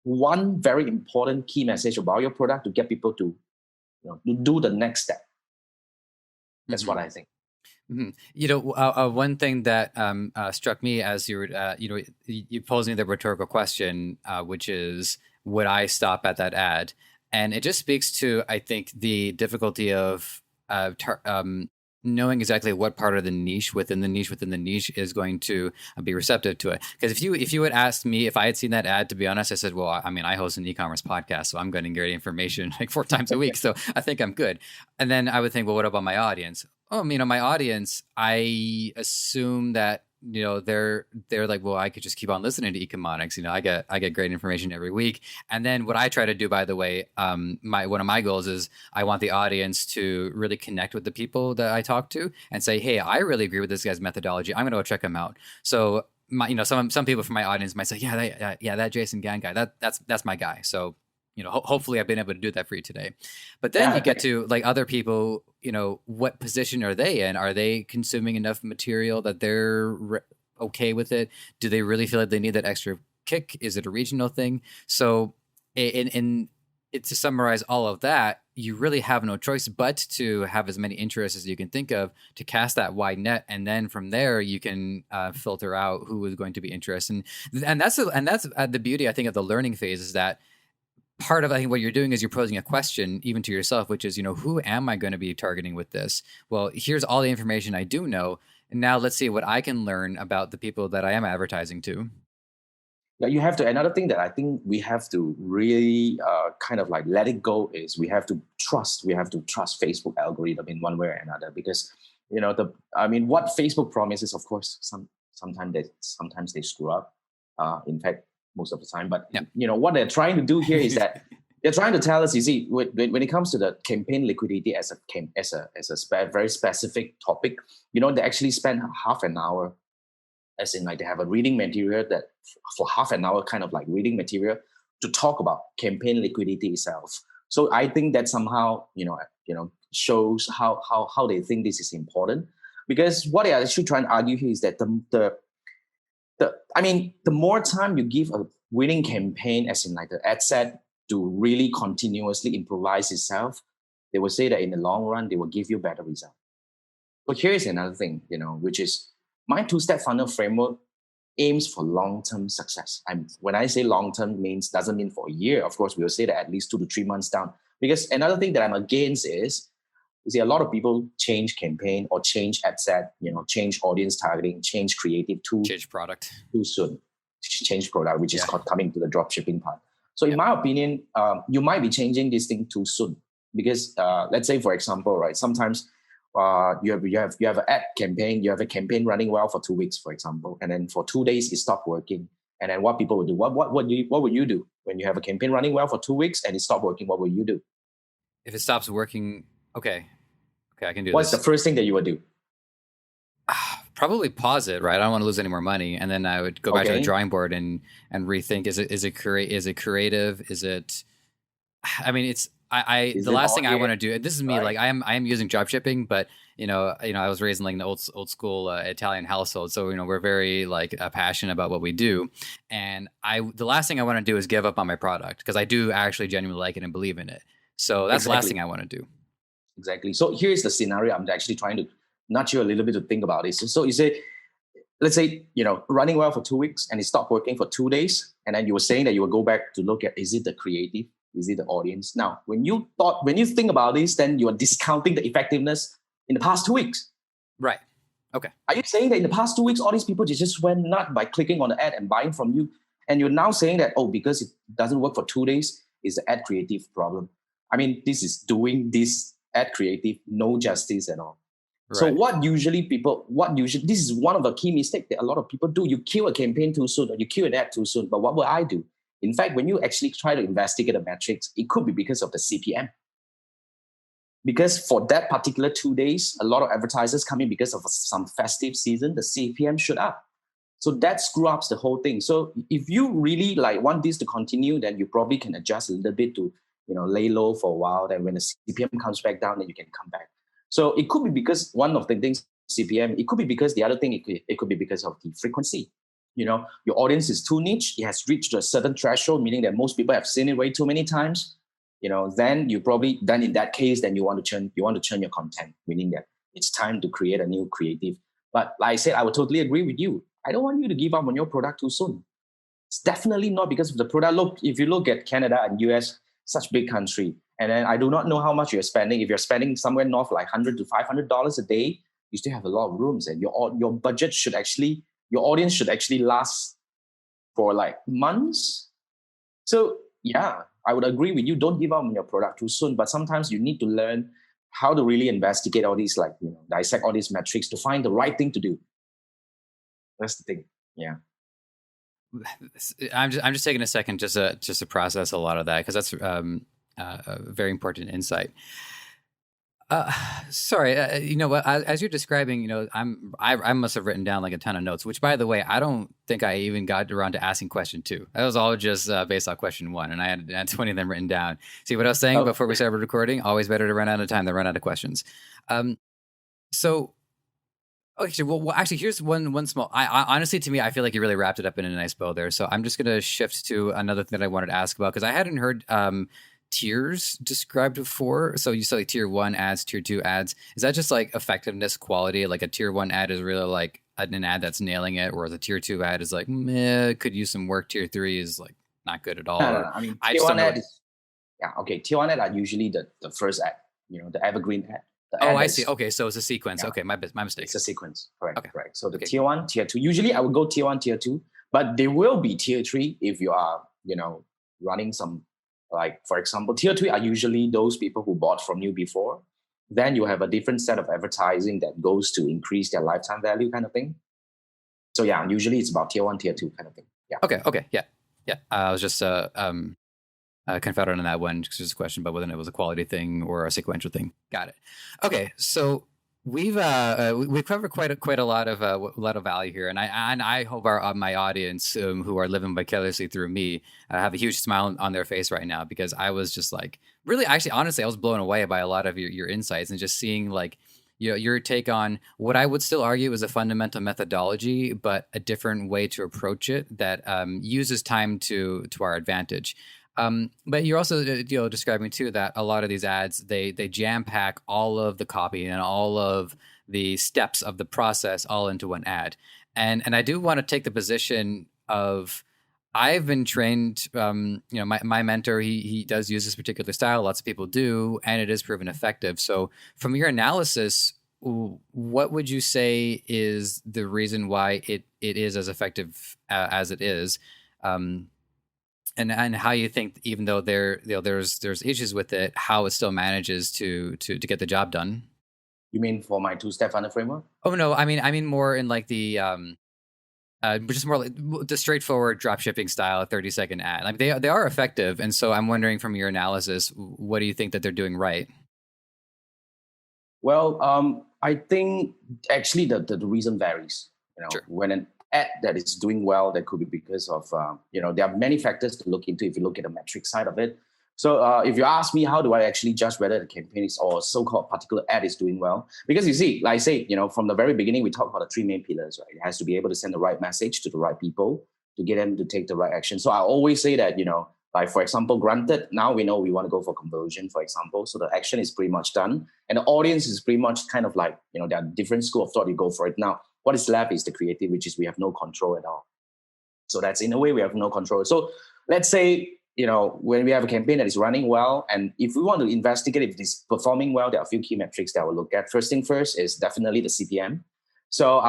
one very important key message about your product to get people to, do the next step. That's what I think. Mm-hmm. One thing that struck me as you were, you posed me the rhetorical question, which is, would I stop at that ad? And it just speaks to, I think, the difficulty of knowing exactly what part of the niche within the niche is going to be receptive to it. Because if you had asked me if I had seen that ad, to be honest, I said, well, I host an e-commerce podcast, so I'm getting great information like 4 times a week, so I think I'm good. And then I would think, well, what about my audience? My audience, I assume that, they're like, well, I could just keep on listening to Economics. I get great information every week. And then what I try to do, by the way, one of my goals is I want the audience to really connect with the people that I talk to and say, hey, I really agree with this guy's methodology. I'm going to go check him out. So some people from my audience might say, that Jason Gan guy, that's my guy. So, hopefully I've been able to do that for you today. But then you get to like other people, what position are they in? Are they consuming enough material that they're okay with it? Do they really feel like they need that extra kick? Is it a regional thing? So to summarize all of that, you really have no choice but to have as many interests as you can think of to cast that wide net, and then from there you can filter out who is going to be interested. And that's the beauty, I think, of the learning phase, is that part of, I think, what you're doing is you're posing a question even to yourself, which is, who am I going to be targeting with this? Well, here's all the information I do know. And now let's see what I can learn about the people that I am advertising to. Yeah, you have to. Another thing that I think we have to really kind of like let it go is we have to trust Facebook algorithm in one way or another, because, what Facebook promises, of course, sometimes they screw up. In fact, most of the time. But, what they're trying to do here is that they're trying to tell us, you see, when it comes to the campaign liquidity as a very specific topic, they actually spend half an hour, as in like they have a reading material that for half an hour, kind of like reading material to talk about campaign liquidity itself. So I think that somehow, shows how they think this is important, because what they are actually trying to argue here is that the more time you give a winning campaign, as in like the ad set, to really continuously improvise itself, they will say that in the long run, they will give you better results. But here's another thing, which is my 2-step funnel framework aims for long-term success. When I say long-term, doesn't mean for a year. Of course, we will say that at least 2 to 3 months down. Because another thing that I'm against is, you see, a lot of people change campaign or change ad set, change audience targeting, change creative change product too soon. Change product, which is called coming to the dropshipping part. So in my opinion, you might be changing this thing too soon, because let's say, for example, right, sometimes you have an ad campaign, you have a campaign running well for 2 weeks, for example, and then for 2 days it stopped working. And then what people will do? What would you do when you have a campaign running well for 2 weeks and it stopped working? What will you do? If it stops working, okay, I can do What's this. the first thing that you would do? Probably pause it, right? I don't want to lose any more money, and then I would go back to the drawing board and rethink. Is it creative? Is it? The last thing I want to do. This is me. Right. Like I am using dropshipping, but I was raised in like an old school Italian household, so we're very passionate about what we do, and the last thing I want to do is give up on my product, because I do actually genuinely like it and believe in it. So that's the last Exactly. thing I want to do. Exactly. So here's the scenario I'm actually trying to nudge you a little bit to think about this. So you say, let's say, running well for 2 weeks and it stopped working for 2 days. And then you were saying that you will go back to look at, is it the creative? Is it the audience? Now, when you think about this, then you are discounting the effectiveness in the past 2 weeks. Right. Okay. Are you saying that in the past 2 weeks, all these people just went nuts by clicking on the ad and buying from you? And you're now saying that, because it doesn't work for 2 days, is the ad creative problem. I mean, this is doing this ad creative no justice at all. Right. So this is one of the key mistakes that a lot of people do. You kill a campaign too soon, or you kill an ad too soon. But what will I do? In fact, when you actually try to investigate the metrics, it could be because of the CPM. Because for that particular 2 days, a lot of advertisers come in because of some festive season, the CPM shoot up. So that screws up the whole thing. So if you really want this to continue, then you probably can adjust a little bit to, lay low for a while. Then when the CPM comes back down, then you can come back. So it could be because one of the things, CPM, it could be because the other thing, it could be because of the frequency. Your audience is too niche. It has reached a certain threshold, meaning that most people have seen it way too many times. Then in that case, then you want to churn your content, meaning that it's time to create a new creative. But like I said, I would totally agree with you. I don't want you to give up on your product too soon. It's definitely not because of the product. Look, if you look at Canada and US, such big country, and then I do not know how much you're spending. If you're spending somewhere north like $100 to $500 a day, you still have a lot of rooms, and your budget your audience should actually last for months. So yeah, I would agree with you. Don't give up on your product too soon. But sometimes you need to learn how to really investigate all these, dissect all these metrics to find the right thing to do. That's the thing. Yeah. I'm just taking a second just to process a lot of that, because that's a very important insight. Sorry, as you're describing, I must have written down a ton of notes, which, by the way, I don't think I even got around to asking question 2. That was all just based on question 1, and I had 20 of them written down. See what I was saying before we started recording? Always better to run out of time than run out of questions. Okay, well, actually, here's one small. I honestly, to me, I feel like you really wrapped it up in a nice bow there. So I'm just going to shift to another thing that I wanted to ask about, because I hadn't heard tiers described before. So you said tier 1 ads, tier 2 ads. Is that just effectiveness, quality? Like a tier 1 ad is really an ad that's nailing it, whereas a tier 2 ad is meh, could use some work. Tier 3 is not good at all. No. I mean, tier 1 ad is, okay. Tier 1 ad are usually the first ad, the evergreen ad. I see. Okay, so it's a sequence. Yeah. Okay, my mistake. It's a sequence. Correct. Okay. Correct. So the tier 1, tier 2. Usually I would go tier 1, tier 2, but there will be tier 3 if you are, running some, for example, tier 3 are usually those people who bought from you before. Then you have a different set of advertising that goes to increase their lifetime value kind of thing. So yeah, usually it's about tier 1, tier 2 kind of thing. Yeah. Okay. Yeah. I was just confounded on that one, because there's a question about whether it was a quality thing or a sequential thing. Got it. Okay, so we've covered quite a lot of value here, and I hope my audience who are living vicariously through me have a huge smile on their face right now, because I was just really, actually, honestly, I was blown away by a lot of your insights, and just seeing your take on what I would still argue is a fundamental methodology, but a different way to approach it that uses time to our advantage. But you're also describing too that a lot of these ads, they jam pack all of the copy and all of the steps of the process all into one ad. And I do want to take the position of, I've been trained, my mentor, he does use this particular style. Lots of people do, and it is proven effective. So from your analysis, what would you say is the reason why it is as effective as it is? And how you think, even though there's issues with it, how it still manages to get the job done? You mean for my 2-step funnel framework? Oh no, I mean more in the just more the straightforward dropshipping style 30-second ad. They are effective, and so I'm wondering, from your analysis, what do you think that they're doing right? Well, I think actually the reason varies. Sure. When an ad that is doing well, that could be because of there are many factors to look into if you look at the metric side of it. So if you ask me, how do I actually judge whether the campaign is, or so-called particular ad is doing well? Because you see, like I say, from the very beginning, we talked about the 3 main pillars, right? It has to be able to send the right message to the right people to get them to take the right action. So I always say that, Like, for example, granted, now we know we want to go for conversion, for example. So the action is pretty much done. And the audience is pretty much kind of like, there are different school of thought, you go for it. Now, what is left is the creative, which is we have no control at all. So that's, in a way, we have no control. So let's say, when we have a campaign that is running well, and if we want to investigate if it is performing well, there are a few key metrics that we'll look at. First thing first is definitely the CPM. So,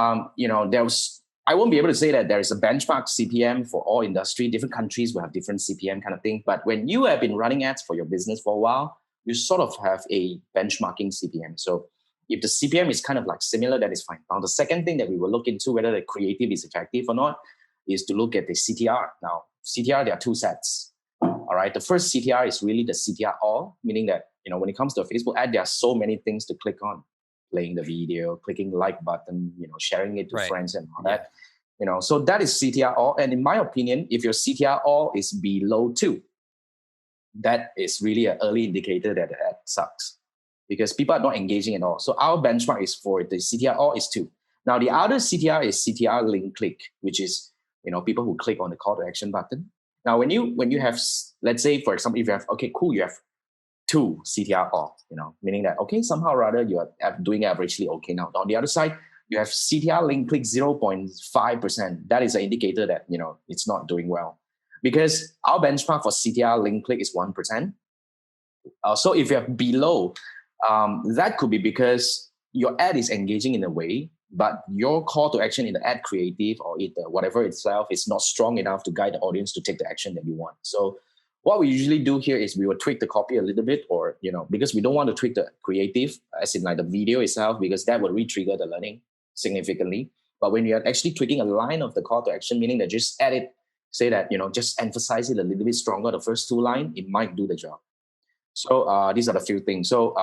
I won't be able to say that there is a benchmark CPM for all industry. Different countries will have different CPM kind of thing. But when you have been running ads for your business for a while, you sort of have a benchmarking CPM. So if the CPM is kind of like similar, that is fine. Now, the second thing that we will look into whether the creative is effective or not is to look at the CTR. Now, CTR, there are two sets. All right. The first CTR is really the CTR all, meaning that, when it comes to a Facebook ad, there are so many things to click on. Playing the video, clicking the like button, sharing it to friends and all that. So that is CTR all. And in my opinion, if your CTR all is below 2, that is really an early indicator that the ad sucks because people are not engaging at all. So our benchmark is for the CTR all is 2. Now the other CTR is CTR link click, which is, people who click on the call to action button. Now, when you have, let's say, for example, if you have, okay, cool, you have 2 CTR all, meaning that, okay, somehow or other you are doing averagely okay. Now, on the other side, you have CTR link click 0.5%. That is an indicator that, it's not doing well. Because our benchmark for CTR link click is 1%. So if you're below, that could be because your ad is engaging in a way, but your call to action in the ad creative or in the whatever itself is not strong enough to guide the audience to take the action that you want. So what we usually do here is we will tweak the copy a little bit or, because we don't want to tweak the creative, as in like the video itself, because that will re-trigger the learning significantly. But when you're actually tweaking a line of the call to action, meaning that just add it, say that, just emphasize it a little bit stronger, the first 2 lines, it might do the job. So these are the few things. So,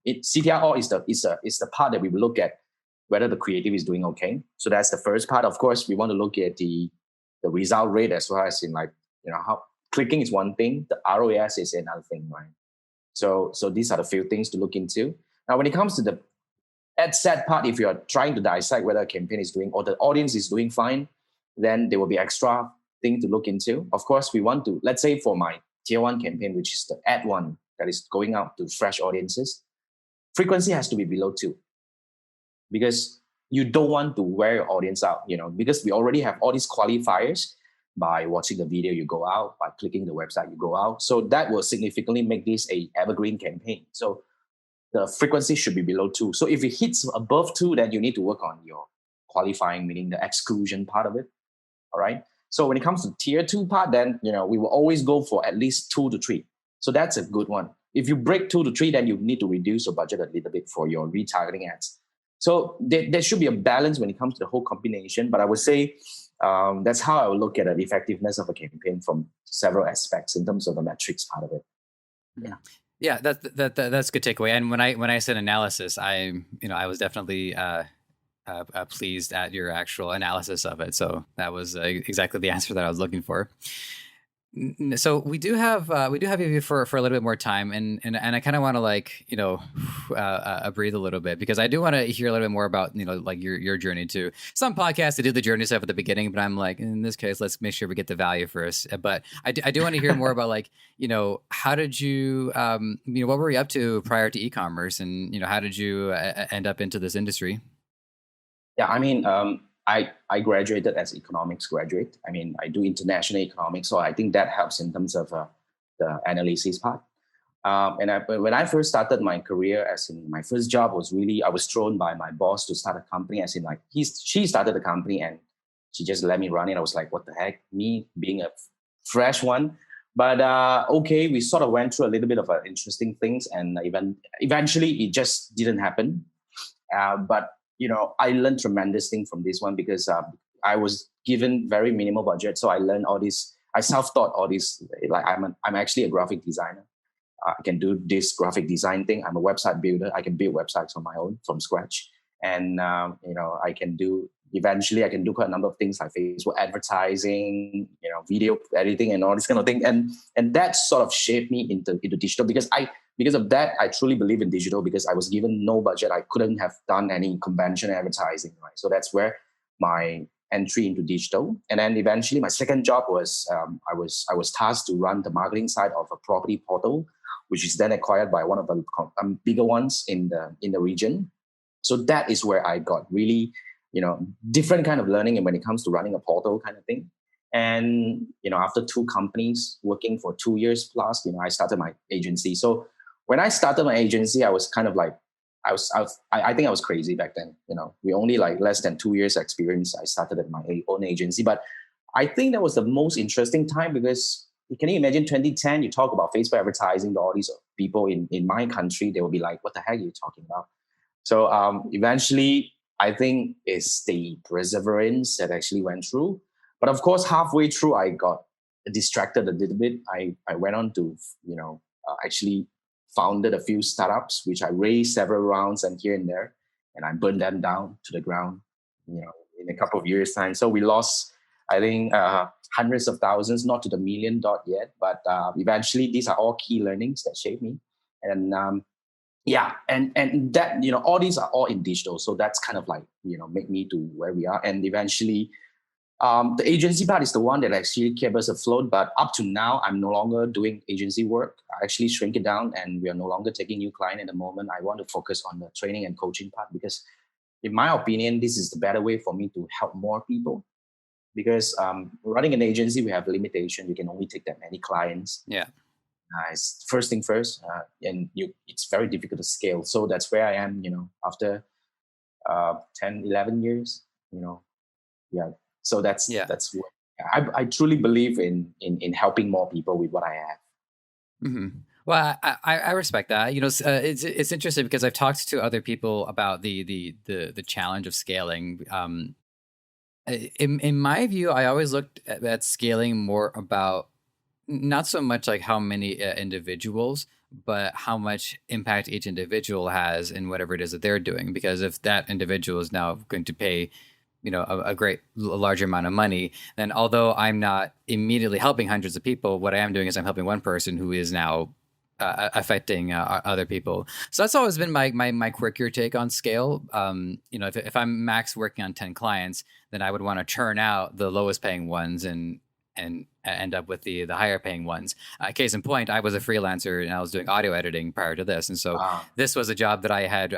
CTR is the part that we will look at whether the creative is doing okay. So that's the first part. Of course, we want to look at the result rate as well as in like, how clicking is one thing, the ROAS is another thing, right? So these are the few things to look into. Now, when it comes to the ad set part, if you're trying to dissect whether a campaign is doing or the audience is doing fine, then there will be extra thing to look into. Of course, we want to, let's say for my tier 1 campaign, which is the ad one that is going out to fresh audiences, frequency has to be below 2 because you don't want to wear your audience out, because we already have all these qualifiers. By watching the video, you go out. By clicking the website, you go out. So that will significantly make this a evergreen campaign. So the frequency should be below 2. So if it hits above 2, then you need to work on your qualifying, meaning the exclusion part of it. All right. So when it comes to tier 2 part, then, we will always go for at least 2 to 3. So that's a good one. If you break 2 to 3, then you need to reduce your budget a little bit for your retargeting ads. So there should be a balance when it comes to the whole combination. But I would say, that's how I would look at the effectiveness of a campaign from several aspects in terms of the metrics part of it. Yeah, that's a good takeaway. And when I said analysis, I was definitely pleased at your actual analysis of it. So that was exactly the answer that I was looking for. So we do have you for a little bit more time, and I kind of want to breathe a little bit because I do want to hear a little bit more about like your journey too. Some podcasts they do the journey stuff at the beginning, but I'm like, in this case, let's make sure we get the value first. But I do want to hear more about like how did you what were you up to prior to e-commerce, and how did you end up into this industry? Yeah, I mean, I graduated as economics graduate. I mean, I do international economics, so I think that helps in terms of the analysis part. When I first started my career, as in my first job was really, I was thrown by my boss to start a company, as in like she started the company and she just let me run it. I was like, what the heck, me being a fresh one. But okay, we sort of went through a little bit of interesting things, and eventually it just didn't happen. But I learned tremendous things from this one because I was given very minimal budget. So I learned all this. I self-taught all this. Like I'm actually a graphic designer. I can do this graphic design thing. I'm a website builder. I can build websites on my own from scratch. And, eventually I can do quite a number of things like Facebook advertising, video editing and all this kind of thing. And that sort of shaped me into digital because of that, I truly believe in digital because I was given no budget. I couldn't have done any conventional advertising, right? So that's where my entry into digital. And then eventually my second job was I was tasked to run the marketing side of a property portal, which is then acquired by one of the bigger ones in the region. So that is where I got really, different kind of learning, and when it comes to running a portal kind of thing. And after two companies working for 2 years plus, I started my agency. So when I started my agency, I was kind of like, I think I was crazy back then. We only like less than 2 years experience. I started at my own agency, but I think that was the most interesting time because can you imagine 2010? You talk about Facebook advertising to all these people in my country, they will be like, "What the heck are you talking about?" So eventually, I think it's the perseverance that actually went through. But of course, halfway through, I got distracted a little bit. I went on to actually founded a few startups, which I raised several rounds and here and there, and I burned them down to the ground, in a couple of years' time. So we lost, I think, hundreds of thousands, not to the million dot yet, but eventually these are all key learnings that shaped me. And and that, all these are all in digital. So that's kind of like, make me to where we are. And eventually, the agency part is the one that actually kept us afloat. But up to now, I'm no longer doing agency work. I actually shrink it down and we are no longer taking new client at the moment. I want to focus on the training and coaching part because in my opinion, this is the better way for me to help more people. Because running an agency, we have a limitation. You can only take that many clients. Yeah. It's first thing first. And it's very difficult to scale. So that's where I am, after 10, 11 years, yeah. So that's what I truly believe in helping more people with what I have. Mm-hmm. Well, I respect that. It's interesting because I've talked to other people about the challenge of scaling. In my view, I always looked at scaling more about not so much like how many individuals, but how much impact each individual has in whatever it is that they're doing. Because if that individual is now going to pay a larger amount of money, then although I'm not immediately helping hundreds of people, what I am doing is I'm helping one person who is now affecting other people. So that's always been my quirkier take on scale. If I'm max working on 10 clients, then I would want to churn out the lowest paying ones and end up with the higher paying ones. Case in point, I was a freelancer and I was doing audio editing prior to this. And so this was a job that I had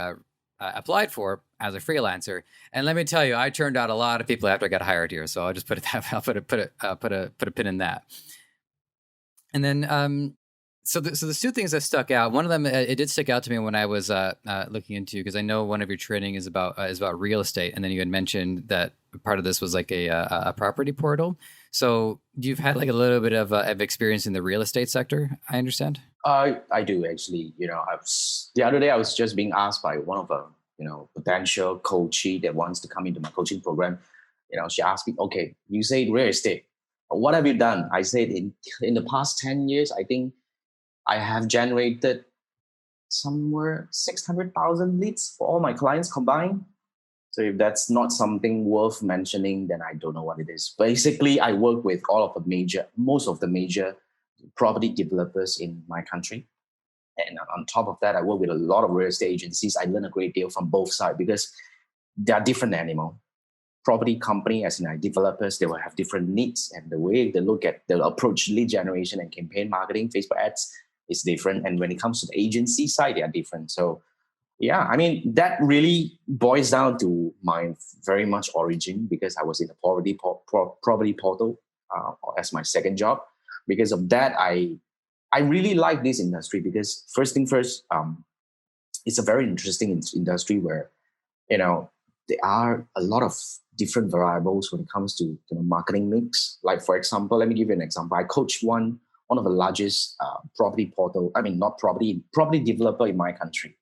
applied for as a freelancer, and let me tell you, I turned out a lot of people after I got hired here. So I'll just put a pin in that. And then, so the two things that stuck out. One of them, it did stick out to me when I was looking into, because I know one of your training is about real estate, and then you had mentioned that part of this was like a property portal. So you've had like a little bit of experience in the real estate sector, I understand. I do actually. The other day I was just being asked by one of a potential coachee that wants to come into my coaching program. She asked me, "Okay, you say real estate. What have you done?" I said, in the past 10 years, I think I have generated somewhere 600,000 leads for all my clients combined. So if that's not something worth mentioning, then I don't know what it is. Basically, I work with most of the major property developers in my country. And on top of that, I work with a lot of real estate agencies. I learn a great deal from both sides because they are different animal. Property company, as in developers, they will have different needs, and the way they'll approach lead generation and campaign marketing, Facebook ads is different. And when it comes to the agency side, they are different. So yeah, I mean, that really boils down to my very much origin, because I was in the property portal as my second job. Because of that, I really like this industry because first thing first, it's a very interesting industry where, there are a lot of different variables when it comes to marketing mix. Like, for example, let me give you an example. I coach one of the largest property developer in my country.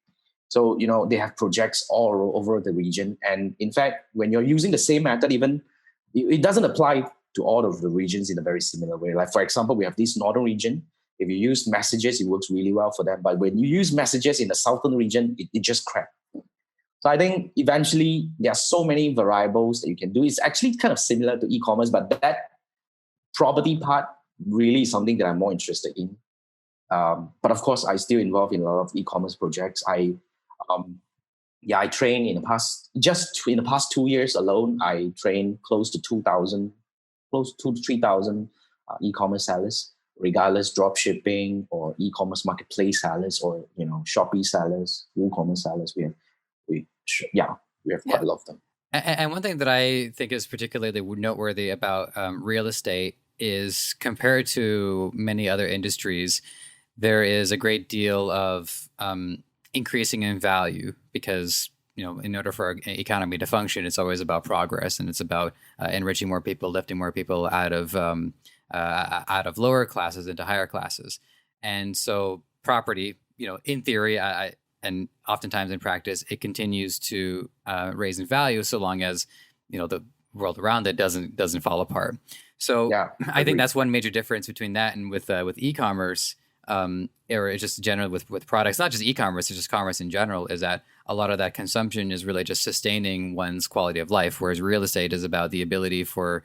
So, they have projects all over the region. And in fact, when you're using the same method, even it doesn't apply to all of the regions in a very similar way. Like, for example, we have this northern region. If you use messages, it works really well for them. But when you use messages in the southern region, it just crap. So I think eventually there are so many variables that you can do. It's actually kind of similar to e-commerce, but that property part really is something that I'm more interested in. But of course, I still involved in a lot of e-commerce projects. Yeah, I trained in the past 2 years alone, I trained close to 2,000, close to 3,000 e-commerce sellers, regardless drop shipping or e-commerce marketplace sellers or, Shopee sellers, WooCommerce sellers. We have quite Yeah. a lot of them. And one thing that I think is particularly noteworthy about real estate is compared to many other industries, there is a great deal of increasing in value because, in order for an economy to function, it's always about progress, and it's about enriching more people, lifting more people out of lower classes into higher classes. And so property, in theory, and oftentimes in practice, it continues to raise in value so long as the world around it doesn't fall apart. So Yeah, I think that's one major difference between that and with e-commerce, or just generally with products, not just e-commerce, it's just commerce in general, is that a lot of that consumption is really just sustaining one's quality of life, whereas real estate is about the ability for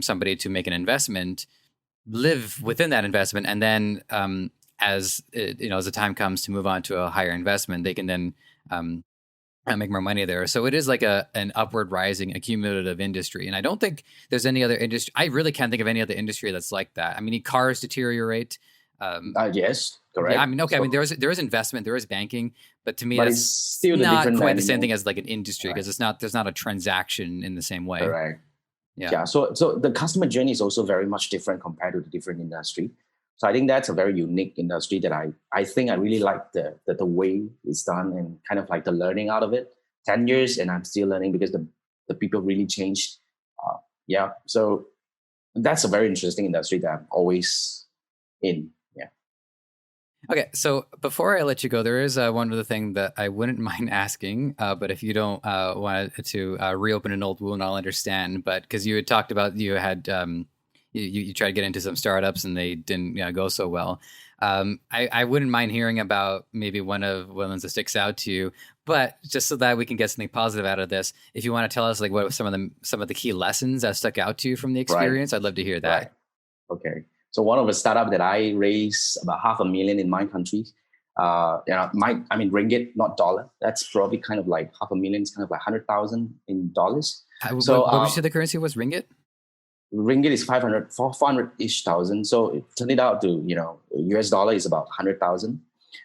somebody to make an investment, live within that investment, and then as the time comes to move on to a higher investment, they can then make more money there. So it is like an upward rising accumulative industry. And I don't think there's any other industry. I really can't think of any other industry that's like that. I mean, cars deteriorate. Yes, correct. Yeah, I mean, okay. So, I mean, there is investment, there is banking, but to me, but that's it's still the not different quite the same animal. thing as like an industry because there's not a transaction in the same way. Correct. Yeah. Yeah. So the customer journey is also very much different compared to the different industry. So I think that's a very unique industry that I think I really like the way it's done and kind of like the learning out of it. 10 years and I'm still learning because the people really changed. Yeah. So that's a very interesting industry that I'm always in. Yeah. Okay, so before I let you go, there is one other thing that I wouldn't mind asking, but if you don't want to reopen an old wound, I'll understand. But because you had talked about you had you tried to get into some startups and they didn't go so well. I wouldn't mind hearing about maybe one of ones that sticks out to you, but just so that we can get something positive out of this, if you want to tell us like what some of the key lessons that stuck out to you from the experience, I'd love to hear that. Right. Okay. So one of the startup that I raised about $500,000 in my country, ringgit, not dollar. That's probably kind of like $500,000. It's kind of like 100,000 in dollars. So what would you say the currency was? Ringgit? Ringgit is 400-ish thousand. So it turned out to, US dollar is about 100,000.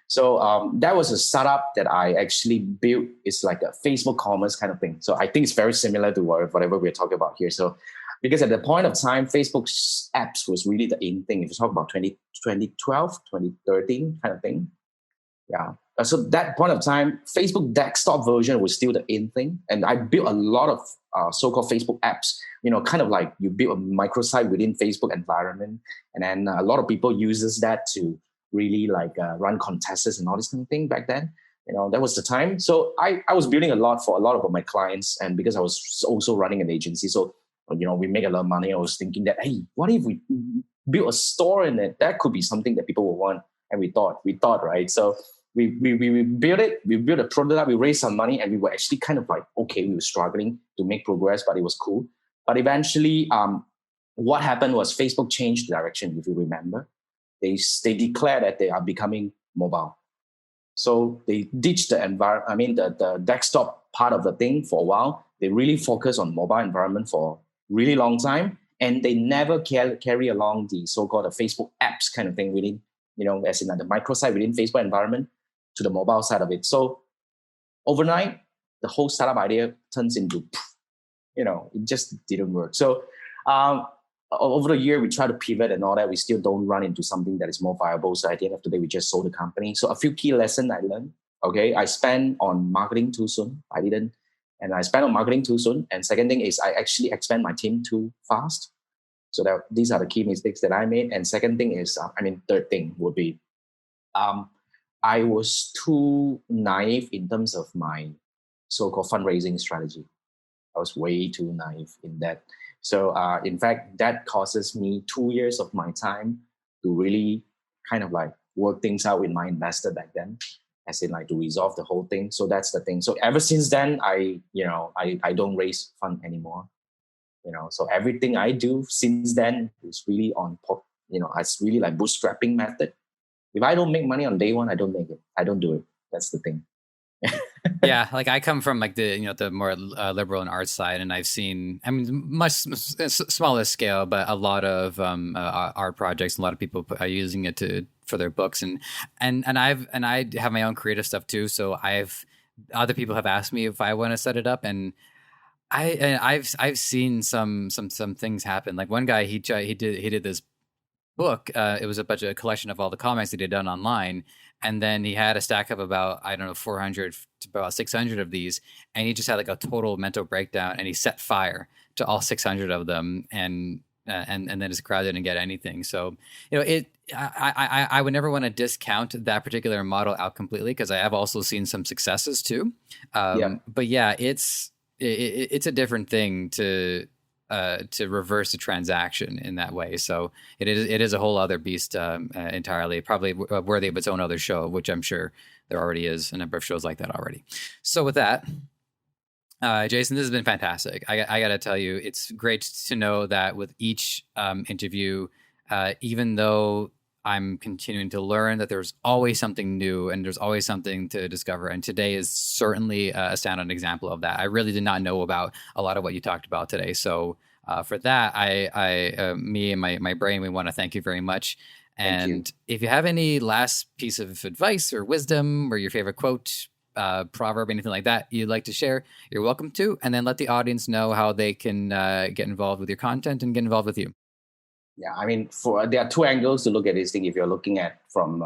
So that was a startup that I actually built. It's like a Facebook commerce kind of thing. So I think it's very similar to whatever we're talking about here. So because at the point of time, Facebook's apps was really the in thing. If you talk about 2012, 2013 kind of thing. Yeah. So that point of time, Facebook desktop version was still the in thing. And I built a lot of so-called Facebook apps, kind of like you build a microsite within Facebook environment. And then a lot of people uses that to really like run contests and all this kind of thing back then. That was the time. So I was building a lot for a lot of my clients. And because I was also running an agency, so we make a lot of money. I was thinking that, hey, what if we build a store in it? That could be something that people will want. And we thought, right? So we built it. We built a prototype. We raised some money, and we were actually kind of like, okay, we were struggling to make progress, but it was cool. But eventually, what happened was Facebook changed direction. If you remember, they declared that they are becoming mobile. So they ditched the desktop part of the thing for a while. They really focused on mobile environment for really long time, and they never carry along the so-called the Facebook apps kind of thing within, as in the microsite within Facebook environment to the mobile side of it. So overnight, the whole startup idea turns into, it just didn't work. So over the year, we try to pivot and all that. We still don't run into something that is more viable. So at the end of the day, we just sold the company. So a few key lessons I learned. Okay, I spent on marketing too soon. I didn't. And I spent on marketing too soon. And second thing is I actually expand my team too fast. So these are the key mistakes that I made. And second thing is, third thing would be, I was too naive in terms of my so-called fundraising strategy. I was way too naive in that. So in fact, that causes me 2 years of my time to really kind of like work things out with my investor back then, as in like to resolve the whole thing. So that's the thing. So ever since then, I don't raise fund anymore. So everything I do since then is really it's really like bootstrapping method. If I don't make money on day one, I don't make it. I don't do it. That's the thing. Yeah, like I come from like the more liberal and arts side, and I've seen, I mean, smaller scale, but a lot of art projects. A lot of people are using it for their books, and I have my own creative stuff too. So other people have asked me if I want to set it up, and I've seen some things happen. Like one guy, he did this book. It was a bunch of collection of all the comics that he'd done online. And then he had a stack of about, I don't know, 400 to about 600 of these. And he just had like a total mental breakdown, and he set fire to all 600 of them, and then his crowd didn't get anything. So, I would never want to discount that particular model out completely, because I have also seen some successes too. But yeah, it's a different thing to reverse a transaction in that way. So it is a whole other beast entirely, probably worthy of its own other show, which I'm sure there already is a number of shows like that already. So with that, Jason, this has been fantastic. I got to tell you, it's great to know that with each interview, even though I'm continuing to learn, that there's always something new and there's always something to discover. And today is certainly a standout example of that. I really did not know about a lot of what you talked about today. So for that, me and my brain, we want to thank you very much. And if you have any last piece of advice or wisdom or your favorite quote, proverb, anything like that you'd like to share, you're welcome to. And then let the audience know how they can get involved with your content and get involved with you. Yeah, I mean, there are two angles to look at this thing. If you're looking at from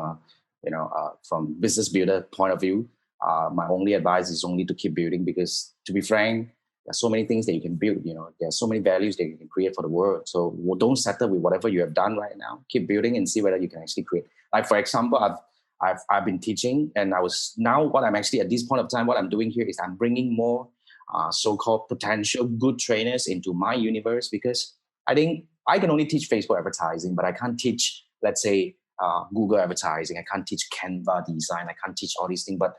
business builder point of view, my only advice is only to keep building, because to be frank, there's so many things that you can build. There's so many values that you can create for the world. So don't settle with whatever you have done right now. Keep building and see whether you can actually create. Like for example, I've been teaching, and what I'm actually at this point of time, what I'm doing here is I'm bringing more so-called potential good trainers into my universe, because I think I can only teach Facebook advertising, but I can't teach, let's say, Google advertising. I can't teach Canva design. I can't teach all these things. But,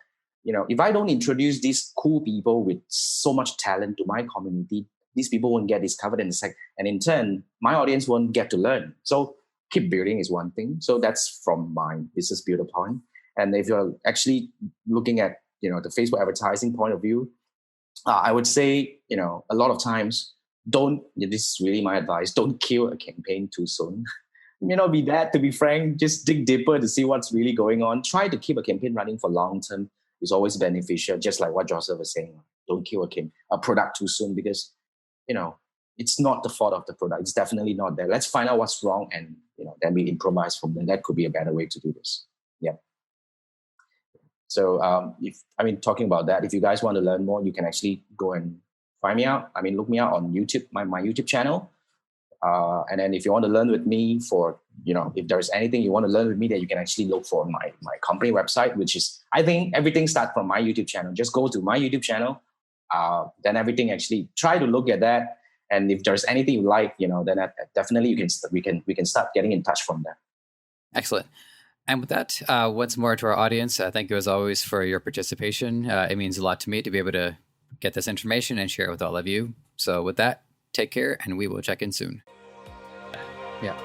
if I don't introduce these cool people with so much talent to my community, these people won't get discovered and in turn, my audience won't get to learn. So keep building is one thing. So that's from my business builder point. And if you're actually looking at, the Facebook advertising point of view, I would say, a lot of times, this is really my advice, don't kill a campaign too soon. It may not be that, to be frank. Just dig deeper to see what's really going on. Try to keep a campaign running for long term. It's always beneficial, just like what Joseph was saying. Don't kill a product too soon, because it's not the fault of the product. It's definitely not there. Let's find out what's wrong, and then we improvise from there. That could be a better way to do this. Yeah. So talking about that, if you guys want to learn more, you can actually go and find me out. Look me out on YouTube, my YouTube channel. And then if you want to learn with me if there's anything you want to learn with me, that you can actually look for my company website, which is, I think everything starts from my YouTube channel. Just go to my YouTube channel. Then everything, actually try to look at that. And if there's anything you like, then definitely we can start getting in touch from there. Excellent. And with that, once more to our audience, thank you as always for your participation. It means a lot to me to be able to get this information and share it with all of you. So with that, take care, and we will check in soon. Yeah.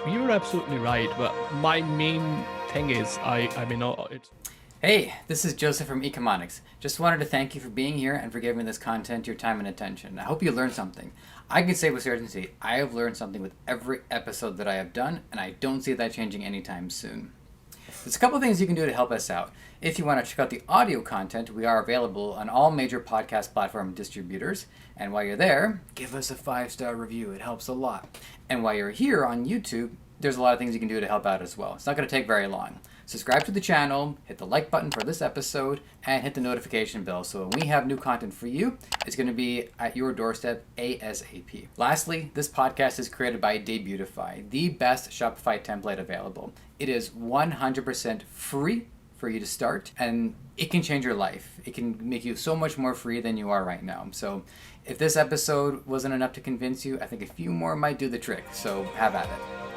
You're absolutely right, but my main thing is Hey, this is Joseph from Ecomonics. Just wanted to thank you for being here and for giving this content your time and attention. I hope you learned something. I can say with certainty, I have learned something with every episode that I have done, and I don't see that changing anytime soon. There's a couple things you can do to help us out. If you want to check out the audio content, we are available on all major podcast platform distributors. And while you're there, give us a 5-star review. It helps a lot. And while you're here on YouTube, there's a lot of things you can do to help out as well. It's not going to take very long. Subscribe to the channel, hit the like button for this episode, and hit the notification bell so when we have new content for you, it's going to be at your doorstep ASAP. Lastly, this podcast is created by Debutify, the best Shopify template available. It is 100% free for you to start, and it can change your life. It can make you so much more free than you are right now. So if this episode wasn't enough to convince you, I think a few more might do the trick. So have at it.